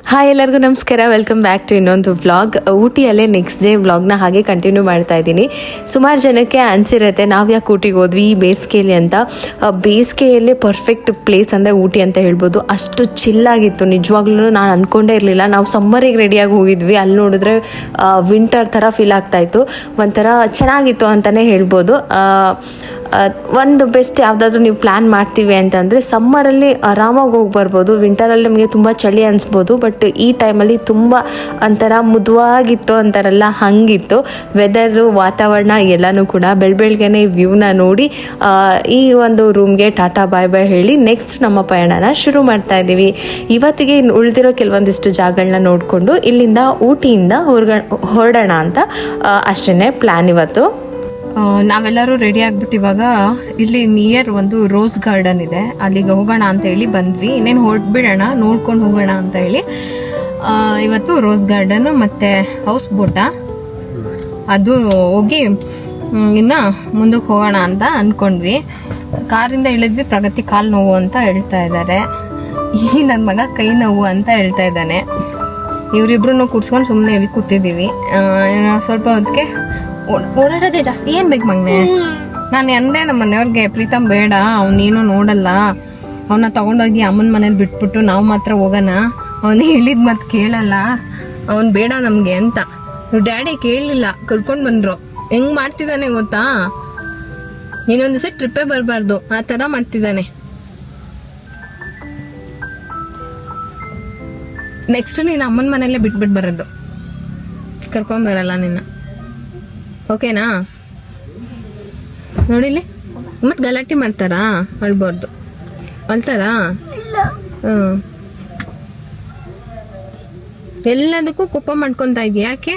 Hi ಎಲ್ಲರಿಗೂ ನಮಸ್ಕಾರ, welcome back to ಇನ್ನೊಂದು ವ್ಲಾಗ್. ಊಟಿಯಲ್ಲೇ ನೆಕ್ಸ್ಟ್ ಡೇ ವ್ಲಾಗ್ನ ಹಾಗೆ ಕಂಟಿನ್ಯೂ ಮಾಡ್ತಾ ಇದ್ದೀನಿ. ಸುಮಾರು ಜನಕ್ಕೆ ಅನಿಸಿರುತ್ತೆ ನಾವು ಯಾಕೆ ಊಟಿಗೆ ಹೋದ್ವಿ ಈ ಬೇಸಿಗೆಯಲ್ಲಿ ಅಂತ. ಬೇಸಿಗೆಯಲ್ಲೇ ಪರ್ಫೆಕ್ಟ್ ಪ್ಲೇಸ್ ಅಂದರೆ ಊಟಿ ಅಂತ ಹೇಳ್ಬೋದು. ಅಷ್ಟು ಚಿಲ್ಲಾಗಿತ್ತು, ನಿಜವಾಗ್ಲೂ ನಾನು ಅಂದ್ಕೊಂಡೇ ಇರಲಿಲ್ಲ. ನಾವು ಸಮ್ಮರಿಗೆ ರೆಡಿಯಾಗಿ ಹೋಗಿದ್ವಿ, ಅಲ್ಲಿ ನೋಡಿದ್ರೆ ವಿಂಟರ್ ಥರ ಫೀಲ್ ಆಗ್ತಾಯಿತ್ತು, ಒಂಥರ ಚೆನ್ನಾಗಿತ್ತು ಅಂತಲೇ ಹೇಳ್ಬೋದು. ಒಂದು ಬೆಸ್ಟ್ ಯಾವುದಾದ್ರೂ ನೀವು ಪ್ಲ್ಯಾನ್ ಮಾಡ್ತೀವಿ ಅಂತಂದರೆ ಸಮ್ಮರಲ್ಲಿ ಆರಾಮಾಗಿ ಹೋಗಿ ಬರ್ಬೋದು. ವಿಂಟರಲ್ಲಿ ನಮಗೆ ತುಂಬ ಚಳಿ ಅನಿಸ್ಬೋದು, ಬಟ್ ಈ ಟೈಮಲ್ಲಿ ತುಂಬ ಒಂಥರ ಮುದುವಾಗಿತ್ತು ಅಂತಾರಲ್ಲ ಹಾಗಿತ್ತು ವೆದರು, ವಾತಾವರಣ ಎಲ್ಲನೂ ಕೂಡ. ಬೆಳಗ್ಗೆನೇ ವ್ಯೂನ ನೋಡಿ ಈ ಒಂದು ರೂಮ್ಗೆ ಟಾಟಾ ಬಾಯ್ ಬಾಯ್ ಹೇಳಿ ನೆಕ್ಸ್ಟ್ ನಮ್ಮ ಪಯಣನ ಶುರು ಮಾಡ್ತಾ ಇದ್ದೀವಿ. ಇವತ್ತಿಗೆ ಉಳಿದಿರೋ ಕೆಲವೊಂದಿಷ್ಟು ಜಾಗಗಳನ್ನ ನೋಡಿಕೊಂಡು ಇಲ್ಲಿಂದ ಊಟಿಯಿಂದ ಹೊರಡೋಣ ಅಂತ ಅಷ್ಟೇ ಪ್ಲ್ಯಾನ್ ಇವತ್ತು. ನಾವೆಲ್ಲರೂ ರೆಡಿ ಆಗಿಬಿಟ್ಟು ಇವಾಗ ಇಲ್ಲಿ ನಿಯರ್ ಒಂದು ರೋಸ್ ಗಾರ್ಡನ್ ಇದೆ, ಅಲ್ಲಿಗೆ ಹೋಗೋಣ ಅಂತ ಹೇಳಿ ಬಂದ್ವಿ. ಇನ್ನೇನು ಹೊರಟ್ಬಿಡೋಣ, ನೋಡ್ಕೊಂಡು ಹೋಗೋಣ ಅಂತ ಹೇಳಿ ಇವತ್ತು ರೋಸ್ ಗಾರ್ಡನ್ ಮತ್ತು ಹೌಸ್ ಬೋಟ ಅದು ಹೋಗಿ ಇನ್ನು ಮುಂದಕ್ಕೆ ಹೋಗೋಣ ಅಂತ ಅಂದ್ಕೊಂಡ್ವಿ. ಕಾರಿಂದ ಇಳಿದ್ವಿ, ಪ್ರಗತಿ ಕಾಲು ನೋವು ಅಂತ ಹೇಳ್ತಾ ಇದ್ದಾರೆ, ಈ ನನ್ನ ಮಗ ಕೈ ನೋವು ಅಂತ ಹೇಳ್ತಾ ಇದ್ದಾನೆ. ಇವರಿಬ್ರು ಕೂರ್ಸ್ಕೊಂಡು ಸುಮ್ಮನೆ ಇಲ್ಲಿ ಕೂತಿದ್ದೀವಿ. ಸ್ವಲ್ಪ ಹೊತ್ತಿಗೆ ಓಡಾಡೋದೇ ಜಾಸ್ತಿ. ಏನು ಬೇಕು ಮಗನೆ? ನಾನು ಅಂದೆ ನಮ್ಮ ಮನೆಯವ್ರಿಗೆ, ಪ್ರೀತಮ್ ಬೇಡ, ಅವನೇನು ನೋಡಲ್ಲ, ಅವನ್ನ ತಗೊಂಡೋಗಿ ಅಮ್ಮನ ಮನೇಲಿ ಬಿಟ್ಬಿಟ್ಟು ನಾವು ಮಾತ್ರ ಹೋಗೋಣ, ಅವನು ಹೇಳಿದ ಮತ್ತೆ ಕೇಳಲ್ಲ, ಅವನು ಬೇಡ ನಮಗೆ ಅಂತ. ಡ್ಯಾಡಿ ಕೇಳಲಿಲ್ಲ, ಕರ್ಕೊಂಡು ಬಂದರು. ಹೆಂಗೆ ಮಾಡ್ತಿದ್ದಾನೆ ಗೊತ್ತಾ, ಇನ್ನೊಂದು ದಿವಸ ಟ್ರಿಪ್ಪೇ ಬರಬಾರ್ದು ಆ ಥರ ಮಾಡ್ತಿದ್ದಾನೆ. ನೆಕ್ಸ್ಟ್ ನೀನು ಅಮ್ಮನ ಮನೆಯಲ್ಲೇ ಬಿಟ್ಬಿಟ್ಟು ಬರೋದು, ಕರ್ಕೊಂಬರಲ್ಲ ನಿನ್ನ, ಓಕೆನಾ? ನೋಡಿಲಿ ಮತ್ತೆ ಗಲಾಟೆ ಮಾಡ್ತಾರಾ? ಅಳ್ಬಾರ್ದು. ಅಳ್ತಾರಾ? ಎಲ್ಲದಕ್ಕೂ ಕೋಪ ಮಾಡ್ಕೊಂತ ಇದೀಯ, ಯಾಕೆ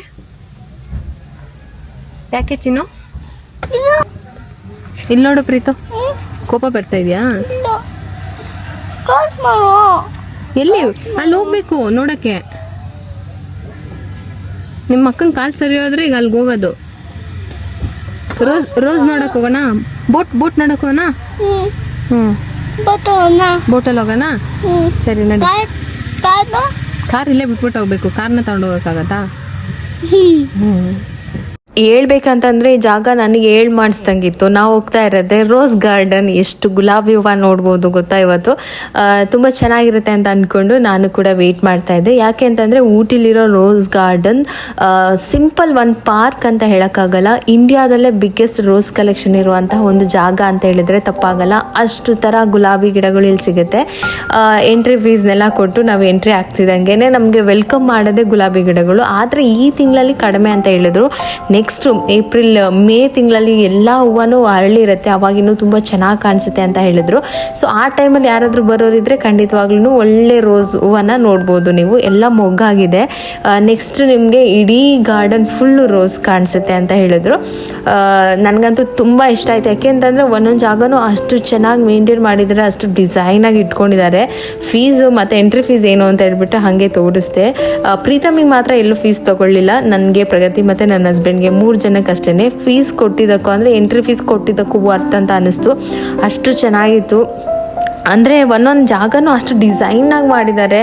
ಯಾಕೆ ಚಿನ್ನು? ಇಲ್ಲಿ ನೋಡು ಪ್ರೀತು, ಕೋಪ ಬರ್ತಾ ಇದೆಯಾ? ಎಲ್ಲಿ? ಅಲ್ಲಿ ಹೋಗ್ಬೇಕು ನೋಡಕ್ಕೆ. ನಿಮ್ಮ ಅಕ್ಕನ ಕಾಲು ಸರಿ ಹೋದ್ರೆ ಈಗ ಅಲ್ಲಿಗೆ ಹೋಗೋದು. ರೋಸ್ ನೋಡಕ್ ಹೋಗೋಣ, ಬೋಟ್ ನೋಡಕ್ ಹೋಗೋಣ. ಬೋಟಲ್ಲಿ ಹೋಗೋಣ, ಸರಿ ನಡಿ. ಕಾರ್ ಇಲ್ಲೇ ಬಿಟ್ಬಿಟ್ಟು ಹೋಗ್ಬೇಕು, ಕಾರ್ನ ತಗೊಂಡು ಹೋಗಕ್ಕಾಗತ್ತಾ? ಹೇಳ್ಬೇಕಂತಂದ್ರೆ ಈ ಜಾಗ ನನಗೆ ಮಾಡಿಸ್ದಂಗಿತ್ತು. ನಾವು ಹೋಗ್ತಾ ಇರೋದೆ ರೋಸ್ ಗಾರ್ಡನ್. ಎಷ್ಟು ಗುಲಾಬಿ ಹೂವು ನೋಡ್ಬೋದು ಗೊತ್ತಾ ಇವತ್ತು. ತುಂಬ ಚೆನ್ನಾಗಿರುತ್ತೆ ಅಂತ ಅಂದ್ಕೊಂಡು ನಾನು ಕೂಡ ವೆಯ್ಟ್ ಮಾಡ್ತಾ ಇದ್ದೆ. ಯಾಕೆ ಅಂತಂದರೆ ಊಟಿಲಿರೋ ರೋಸ್ ಗಾರ್ಡನ್ ಸಿಂಪಲ್ ಒಂದು ಪಾರ್ಕ್ ಅಂತ ಹೇಳೋಕ್ಕಾಗಲ್ಲ, ಇಂಡಿಯಾದಲ್ಲೇ ಬಿಗ್ಗೆಸ್ಟ್ ರೋಸ್ ಕಲೆಕ್ಷನ್ ಇರುವಂತಹ ಒಂದು ಜಾಗ ಅಂತ ಹೇಳಿದರೆ ತಪ್ಪಾಗಲ್ಲ. ಅಷ್ಟು ಥರ ಗುಲಾಬಿ ಗಿಡಗಳು ಇಲ್ಲಿ ಸಿಗುತ್ತೆ. ಎಂಟ್ರಿ ಫೀಸ್ನೆಲ್ಲ ಕೊಟ್ಟು ನಾವು ಎಂಟ್ರಿ ಆಗ್ತಿದ್ದಂಗೆ ನಮಗೆ ವೆಲ್ಕಮ್ ಮಾಡೋದೇ ಗುಲಾಬಿ ಗಿಡಗಳು. ಆದರೆ ಈ ತಿಂಗಳಲ್ಲಿ ಕಡಿಮೆ ಅಂತ ಹೇಳಿದ್ರು. ನೆಕ್ಸ್ಟ್ ಏಪ್ರಿಲ್ ಮೇ ತಿಂಗಳಲ್ಲಿ ಎಲ್ಲ ಹೂವನೂ ಅರಳಿರುತ್ತೆ, ಅವಾಗಿನ್ನೂ ತುಂಬ ಚೆನ್ನಾಗಿ ಕಾಣಿಸುತ್ತೆ ಅಂತ ಹೇಳಿದ್ರು. ಸೊ ಆ ಟೈಮಲ್ಲಿ ಯಾರಾದರೂ ಬರೋರಿದ್ರೆ ಖಂಡಿತವಾಗ್ಲೂ ಒಳ್ಳೆ ರೋಸ್ ಹೂವನ್ನ ನೋಡ್ಬೋದು ನೀವು. ಎಲ್ಲ ಮೊಗ್ಗಾಗಿದೆ. ನೆಕ್ಸ್ಟ್ ನಿಮಗೆ ಇಡೀ ಗಾರ್ಡನ್ ಫುಲ್ಲು ರೋಸ್ ಕಾಣಿಸುತ್ತೆ ಅಂತ ಹೇಳಿದ್ರು. ನನಗಂತೂ ತುಂಬ ಇಷ್ಟ ಆಯ್ತು. ಯಾಕೆಂತಂದರೆ ಒಂದೊಂದು ಜಾಗನೂ ಅಷ್ಟು ಚೆನ್ನಾಗಿ ಮೇಂಟೈನ್ ಮಾಡಿದ್ದಾರೆ, ಅಷ್ಟು ಡಿಸೈನಾಗಿ ಇಟ್ಕೊಂಡಿದ್ದಾರೆ. ಫೀಸು ಮತ್ತು ಎಂಟ್ರಿ ಫೀಸ್ ಏನು ಅಂತ ಹೇಳ್ಬಿಟ್ಟು ಹಾಗೆ ತೋರಿಸ್ದೆ. ಪ್ರೀತಮಿಗೆ ಮಾತ್ರ ಎಲ್ಲೂ ಫೀಸ್ ತೊಗೊಳ್ಳಿಲ್ಲ, ನನಗೆ, ಪ್ರಗತಿ ಮತ್ತು ನನ್ನ ಹಸ್ಬೆಂಡ್ಗೆ 3 ಜನಕ್ಕಷ್ಟೇ ಫೀಸ್ ಕೊಟ್ಟಿದ್ದಕ್ಕೂ, ಅಂದರೆ ಎಂಟ್ರಿ ಫೀಸ್ ಕೊಟ್ಟಿದ್ದಕ್ಕೂ ವರ್ತ್ ಅಂತ ಅನ್ನಿಸ್ತು. ಅಷ್ಟು ಚೆನ್ನಾಗಿತ್ತು. ಅಂದರೆ ಒಂದೊಂದು ಜಾಗನೂ ಅಷ್ಟು ಡಿಸೈನಾಗಿ ಮಾಡಿದ್ದಾರೆ.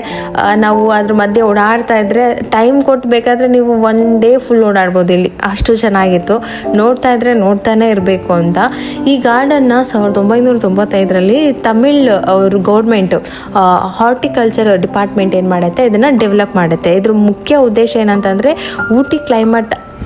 ನಾವು ಅದ್ರ ಮಧ್ಯೆ ಓಡಾಡ್ತಾ ಇದ್ದರೆ ಟೈಮ್ ಕೊಟ್ಟು ಬೇಕಾದರೆ ನೀವು 1 ಡೇ ಫುಲ್ ಓಡಾಡ್ಬೋದು ಇಲ್ಲಿ, ಅಷ್ಟು ಚೆನ್ನಾಗಿತ್ತು. ನೋಡ್ತಾ ಇದ್ದರೆ ನೋಡ್ತಾನೆ ಇರಬೇಕು ಅಂತ. ಈ ಗಾರ್ಡನ್ನ 1995ರಲ್ಲಿ ತಮಿಳ್ ಅವರು ಗೌರ್ಮೆಂಟ್ ಹಾರ್ಟಿಕಲ್ಚರ್ ಡಿಪಾರ್ಟ್ಮೆಂಟ್ ಏನು ಮಾಡುತ್ತೆ, ಇದನ್ನು ಡೆವಲಪ್ ಮಾಡುತ್ತೆ. ಇದ್ರ ಮುಖ್ಯ ಉದ್ದೇಶ ಏನಂತಂದರೆ ಊಟಿ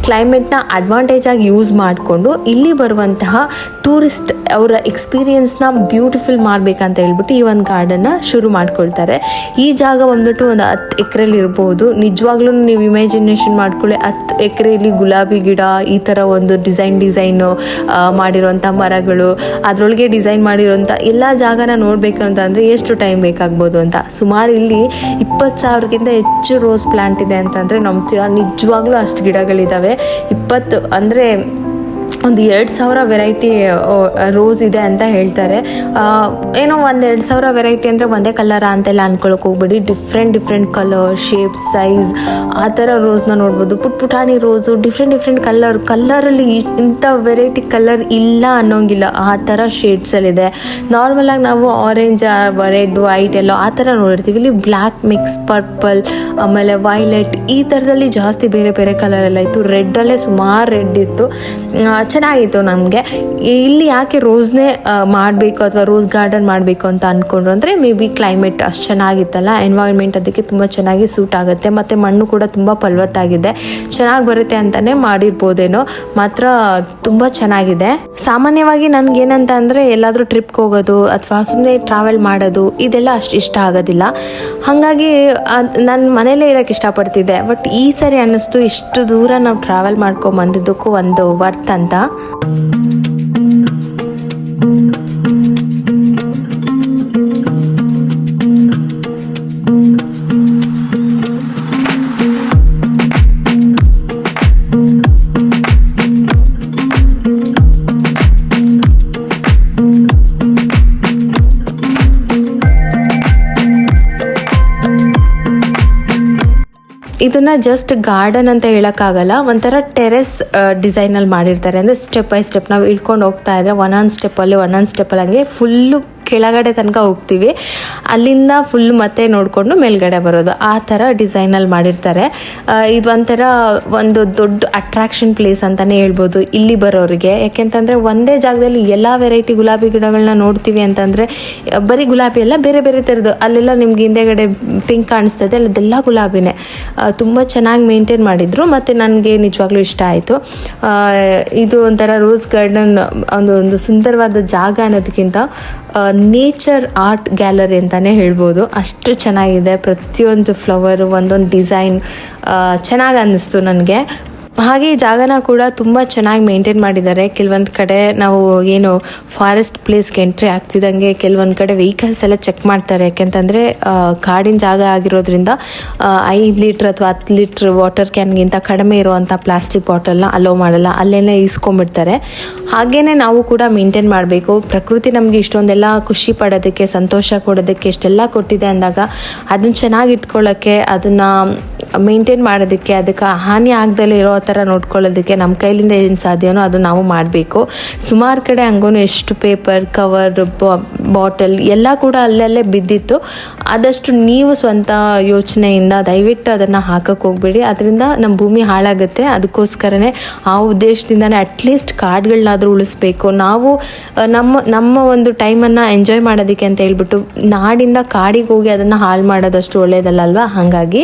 ಕ್ಲೈಮೇಟ್ನ ಅಡ್ವಾಂಟೇಜಾಗಿ ಯೂಸ್ ಮಾಡಿಕೊಂಡು ಇಲ್ಲಿ ಬರುವಂತಹ ಟೂರಿಸ್ಟ್ ಅವರ ಎಕ್ಸ್ಪೀರಿಯನ್ಸ್ನ ಬ್ಯೂಟಿಫುಲ್ ಮಾಡಬೇಕಂತ ಹೇಳ್ಬಿಟ್ಟು ಈ ಒಂದು ಗಾರ್ಡನ್ನ ಶುರು ಮಾಡ್ಕೊಳ್ತಾರೆ. ಈ ಜಾಗ ಬಂದ್ಬಿಟ್ಟು ಒಂದು 10 ಎಕರೆಲಿ ಇರ್ಬೋದು. ನಿಜವಾಗ್ಲೂ ನೀವು ಇಮ್ಯಾಜಿನೇಷನ್ ಮಾಡ್ಕೊಳ್ಳಿ, 10 ಎಕರೆಯಲ್ಲಿ ಗುಲಾಬಿ ಗಿಡ, ಈ ಥರ ಒಂದು ಡಿಸೈನು ಮಾಡಿರೋಂಥ ಮರಗಳು, ಅದರೊಳಗೆ ಡಿಸೈನ್ ಮಾಡಿರೋಂಥ ಎಲ್ಲ ಜಾಗನ ನೋಡಬೇಕು ಅಂತಂದರೆ ಎಷ್ಟು ಟೈಮ್ ಬೇಕಾಗ್ಬೋದು ಅಂತ. ಸುಮಾರು ಇಲ್ಲಿ 20,000ಕ್ಕಿಂತ ಹೆಚ್ಚು ರೋಸ್ ಪ್ಲ್ಯಾಂಟ್ ಇದೆ ಅಂತಂದರೆ ನಂಬ್ತೀರಾ, ನಿಜವಾಗ್ಲೂ ಅಷ್ಟು ಗಿಡಗಳಿದ್ದಾವೆ. 20 ಅಂದರೆ ಒಂದು 2,000 ವೆರೈಟಿ ರೋಸ್ ಇದೆ ಅಂತ ಹೇಳ್ತಾರೆ. ಏನೋ 2,000 ವೆರೈಟಿ ಅಂದರೆ ಒಂದೇ ಕಲರ ಅಂತೆಲ್ಲ ಅಂದ್ಕೊಳಕ್ಕೆ ಹೋಗ್ಬೇಡಿ. ಡಿಫ್ರೆಂಟ್ ಕಲರ್, ಶೇಪ್, ಸೈಜ್ ಆ ಥರ ರೋಸ್ನ ನೋಡ್ಬೋದು. ಪುಟಾಣಿ ರೋಸು ಡಿಫ್ರೆಂಟ್ ಕಲರಲ್ಲಿ ಇಂಥ ವೆರೈಟಿ ಕಲರ್ ಇಲ್ಲ ಅನ್ನೋಂಗಿಲ್ಲ, ಆ ಥರ ಶೇಡ್ಸಲ್ಲಿದೆ. ನಾರ್ಮಲಾಗಿ ನಾವು ಆರೆಂಜ್, ರೆಡ್, ವೈಟ್ ಎಲ್ಲೋ ಆ ಥರ ನೋಡಿರ್ತೀವಿ. ಇಲ್ಲಿ ಬ್ಲ್ಯಾಕ್ ಮಿಕ್ಸ್, ಪರ್ಪಲ್, ಆಮೇಲೆ ವೈಲೆಟ್ ಈ ಥರದಲ್ಲಿ ಜಾಸ್ತಿ ಬೇರೆ ಕಲರೆಲ್ಲ ಇತ್ತು. ರೆಡ್ಡಲ್ಲೇ ಸುಮಾರು ರೆಡ್ ಇತ್ತು. ಚೆನ್ನಾಗಿತ್ತು ನಮಗೆ. ಇಲ್ಲಿ ಯಾಕೆ ರೋಸ್ನೇ ಮಾಡಬೇಕು ಅಥವಾ ರೋಸ್ ಗಾರ್ಡನ್ ಮಾಡಬೇಕು ಅಂತ ಅಂದ್ಕೊಂಡ್ರು ಅಂದರೆ ಮೇ ಬಿ ಕ್ಲೈಮೇಟ್ ಅಷ್ಟು ಚೆನ್ನಾಗಿತ್ತಲ್ಲ, ಎನ್ವೈರ್ಮೆಂಟ್ ಅದಕ್ಕೆ ತುಂಬ ಚೆನ್ನಾಗಿ ಸೂಟ್ ಆಗುತ್ತೆ. ಮತ್ತು ಮಣ್ಣು ಕೂಡ ತುಂಬ ಫಲವತ್ತಾಗಿದೆ, ಚೆನ್ನಾಗಿ ಬರುತ್ತೆ ಅಂತಲೇ ಮಾಡಿರ್ಬೋದೇನೋ. ಮಾತ್ರ ತುಂಬ ಚೆನ್ನಾಗಿದೆ. ಸಾಮಾನ್ಯವಾಗಿ ನನಗೇನಂತ ಅಂದರೆ ಎಲ್ಲಾದರೂ ಟ್ರಿಪ್ಗೆ ಹೋಗೋದು ಅಥವಾ ಸುಮ್ಮನೆ ಟ್ರಾವೆಲ್ ಮಾಡೋದು ಇದೆಲ್ಲ ಅಷ್ಟು ಇಷ್ಟ ಆಗೋದಿಲ್ಲ. ಹಾಗಾಗಿ ನಾನು ಮನೇಲೇ ಇರೋಕ್ಕೆ ಇಷ್ಟಪಡ್ತಿದ್ದೆ. ಬಟ್ ಈ ಸರಿ ಅನ್ನಿಸ್ತು ಇಷ್ಟು ದೂರ ನಾವು ಟ್ರಾವೆಲ್ ಮಾಡ್ಕೊಂಬಂದಿದ್ದಕ್ಕೂ ಒಂದು ವರ್ತ್ ಅಂತ. ಇದನ್ನು ಜಸ್ಟ್ ಗಾರ್ಡನ್ ಅಂತ ಹೇಳೋಕ್ಕಾಗಲ್ಲ, ಒಂಥರ ಟೆರೆಸ್ ಡಿಸೈನಲ್ಲಿ ಮಾಡಿರ್ತಾರೆ. ಅಂದರೆ ಸ್ಟೆಪ್ ಬೈ ಸ್ಟೆಪ್ ನಾವು ಇಳ್ಕೊಂಡು ಹೋಗ್ತಾ ಇದ್ದರೆ ಒಂದೊಂದು ಸ್ಟೆಪ್ಪಲ್ಲಿ ಹಂಗೆ ಫುಲ್ಲು ಕೆಳಗಡೆ ತನಕ ಹೋಗ್ತೀವಿ, ಅಲ್ಲಿಂದ ಫುಲ್ ಮತ್ತೆ ನೋಡಿಕೊಂಡು ಮೇಲ್ಗಡೆ ಬರೋದು, ಆ ಥರ ಡಿಸೈನಲ್ಲಿ ಮಾಡಿರ್ತಾರೆ. ಇದು ಒಂಥರ ಒಂದು ದೊಡ್ಡ ಅಟ್ರಾಕ್ಷನ್ ಪ್ಲೇಸ್ ಅಂತಲೇ ಹೇಳ್ಬೋದು ಇಲ್ಲಿ ಬರೋರಿಗೆ. ಯಾಕೆಂತಂದರೆ ಒಂದೇ ಜಾಗದಲ್ಲಿ ಎಲ್ಲ ವೆರೈಟಿ ಗುಲಾಬಿ ಗಿಡಗಳನ್ನ ನೋಡ್ತೀವಿ ಅಂತಂದರೆ ಬರೀ ಗುಲಾಬಿ ಎಲ್ಲ ಬೇರೆ ಥರದ್ದು. ಅಲ್ಲೆಲ್ಲ ನಿಮ್ಗೆ ಹಿಂದೆಗಡೆ ಪಿಂಕ್ ಕಾಣಿಸ್ತದೆ, ಅಲ್ಲದೆಲ್ಲ ಗುಲಾಬಿನೇ. ತುಂಬ ಚೆನ್ನಾಗಿ ಮೇಂಟೈನ್ ಮಾಡಿದರು ಮತ್ತು ನನಗೆ ನಿಜವಾಗ್ಲೂ ಇಷ್ಟ ಆಯಿತು. ಇದು ಒಂಥರ ರೋಸ್ ಗಾರ್ಡನ್ ಒಂದು ಸುಂದರವಾದ ಜಾಗ ಅನ್ನೋದಕ್ಕಿಂತ ನೇಚರ್ ಆರ್ಟ್ ಗ್ಯಾಲರಿ ಅಂತಲೇ ಹೇಳ್ಬೋದು. ಅಷ್ಟು ಚೆನ್ನಾಗಿದೆ. ಪ್ರತಿಯೊಂದು ಫ್ಲವರು, ಒಂದೊಂದು ಡಿಸೈನ್ ಚೆನ್ನಾಗಿ ಅನ್ನಿಸ್ತು ನನಗೆ. ಹಾಗೆ ಈ ಜಾಗನ ಕೂಡ ತುಂಬ ಚೆನ್ನಾಗಿ ಮೇಂಟೈನ್ ಮಾಡಿದ್ದಾರೆ. ಕೆಲವೊಂದು ಕಡೆ ನಾವು ಏನು ಫಾರೆಸ್ಟ್ ಪ್ಲೇಸ್ಗೆ ಎಂಟ್ರಿ ಆಗ್ತಿದ್ದಂಗೆ ಕೆಲವೊಂದು ಕಡೆ ವೆಹಿಕಲ್ಸ್ ಎಲ್ಲ ಚೆಕ್ ಮಾಡ್ತಾರೆ. ಯಾಕೆಂತಂದರೆ ಕಾಡಿನ ಜಾಗ ಆಗಿರೋದ್ರಿಂದ 5 ಲೀಟ್ರ್ ಅಥವಾ 10 ಲೀಟ್ರ್ ವಾಟರ್ ಕ್ಯಾನ್ಗಿಂತ ಕಡಿಮೆ ಇರುವಂಥ ಪ್ಲಾಸ್ಟಿಕ್ ಬಾಟಲ್ನ ಅಲೋ ಮಾಡಲ್ಲ, ಅಲ್ಲೇನೇ ಇಸ್ಕೊಂಬಿಡ್ತಾರೆ. ಹಾಗೇ ನಾವು ಕೂಡ ಮೇಂಟೈನ್ ಮಾಡಬೇಕು. ಪ್ರಕೃತಿ ನಮಗೆ ಇಷ್ಟೊಂದೆಲ್ಲ ಖುಷಿ ಪಡೋದಕ್ಕೆ, ಸಂತೋಷ ಕೊಡೋದಕ್ಕೆ ಇಷ್ಟೆಲ್ಲ ಕೊಟ್ಟಿದೆ ಅಂದಾಗ ಅದನ್ನು ಚೆನ್ನಾಗಿ ಇಟ್ಕೊಳ್ಳೋಕ್ಕೆ, ಅದನ್ನು ಮೇಂಟೈನ್ ಮಾಡೋದಕ್ಕೆ, ಅದಕ್ಕೆ ಹಾನಿ ಆಗದಲ್ಲೇ ಇರೋ ಥರ ನೋಡ್ಕೊಳ್ಳೋದಕ್ಕೆ ನಮ್ಮ ಕೈಲಿಂದ ಏನು ಸಾಧ್ಯನೋ ಅದು ನಾವು ಮಾಡಬೇಕು. ಸುಮಾರು ಕಡೆ ಹಂಗೂ ಎಷ್ಟು ಪೇಪರ್, ಕವರ್, ಬಾಟಲ್ ಎಲ್ಲ ಕೂಡ ಅಲ್ಲಲ್ಲೇ ಬಿದ್ದಿತ್ತು. ಆದಷ್ಟು ನೀವು ಸ್ವಂತ ಯೋಚನೆಯಿಂದ ದಯವಿಟ್ಟು ಅದನ್ನು ಹಾಕಕ್ಕೆ ಹೋಗ್ಬೇಡಿ. ಅದರಿಂದ ನಮ್ಮ ಭೂಮಿ ಹಾಳಾಗುತ್ತೆ. ಅದಕ್ಕೋಸ್ಕರನೇ ಆ ಉದ್ದೇಶದಿಂದನೇ ಅಟ್ಲೀಸ್ಟ್ ಕಾಡುಗಳನ್ನಾದರೂ ಉಳಿಸ್ಬೇಕು. ನಾವು ನಮ್ಮ ಒಂದು ಟೈಮನ್ನು ಎಂಜಾಯ್ ಮಾಡೋದಕ್ಕೆ ಅಂತ ಹೇಳ್ಬಿಟ್ಟು ನಾಡಿಂದ ಕಾಡಿಗೆ ಹೋಗಿ ಅದನ್ನು ಹಾಳು ಮಾಡೋದಷ್ಟು ಒಳ್ಳೆಯದಲ್ಲ ಅಲ್ವಾ? ಹಾಗಾಗಿ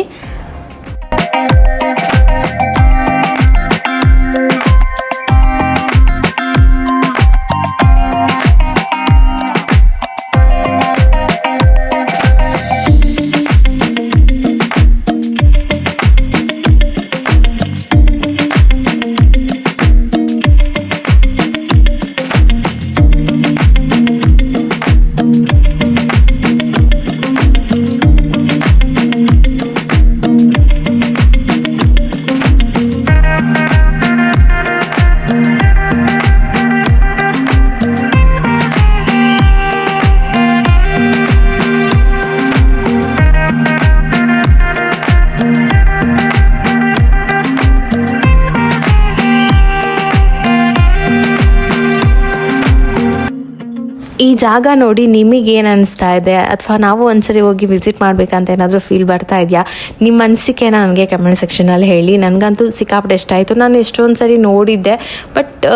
ಈ ಜಾಗ ನೋಡಿ ನಿಮಗೇನು ಅನಿಸ್ತಾ ಇದೆ, ಅಥವಾ ನಾವು ಒಂದ್ಸರಿ ಹೋಗಿ ವಿಸಿಟ್ ಮಾಡಬೇಕಂತ ಏನಾದರೂ ಫೀಲ್ ಬರ್ತಾ ಇದೆಯಾ? ನಿಮ್ಮ ಅನಿಸಿಕೆನ ನನಗೆ ಕಮೆಂಟ್ ಸೆಕ್ಷನಲ್ಲಿ ಹೇಳಿ. ನನಗಂತೂ ಸಿಕ್ಕಾಪಟ್ಟೆ ಇಷ್ಟ ಆಯಿತು. ನಾನು ಎಷ್ಟೊಂದು ಸರಿ ನೋಡಿದ್ದೆ, ಬಟ್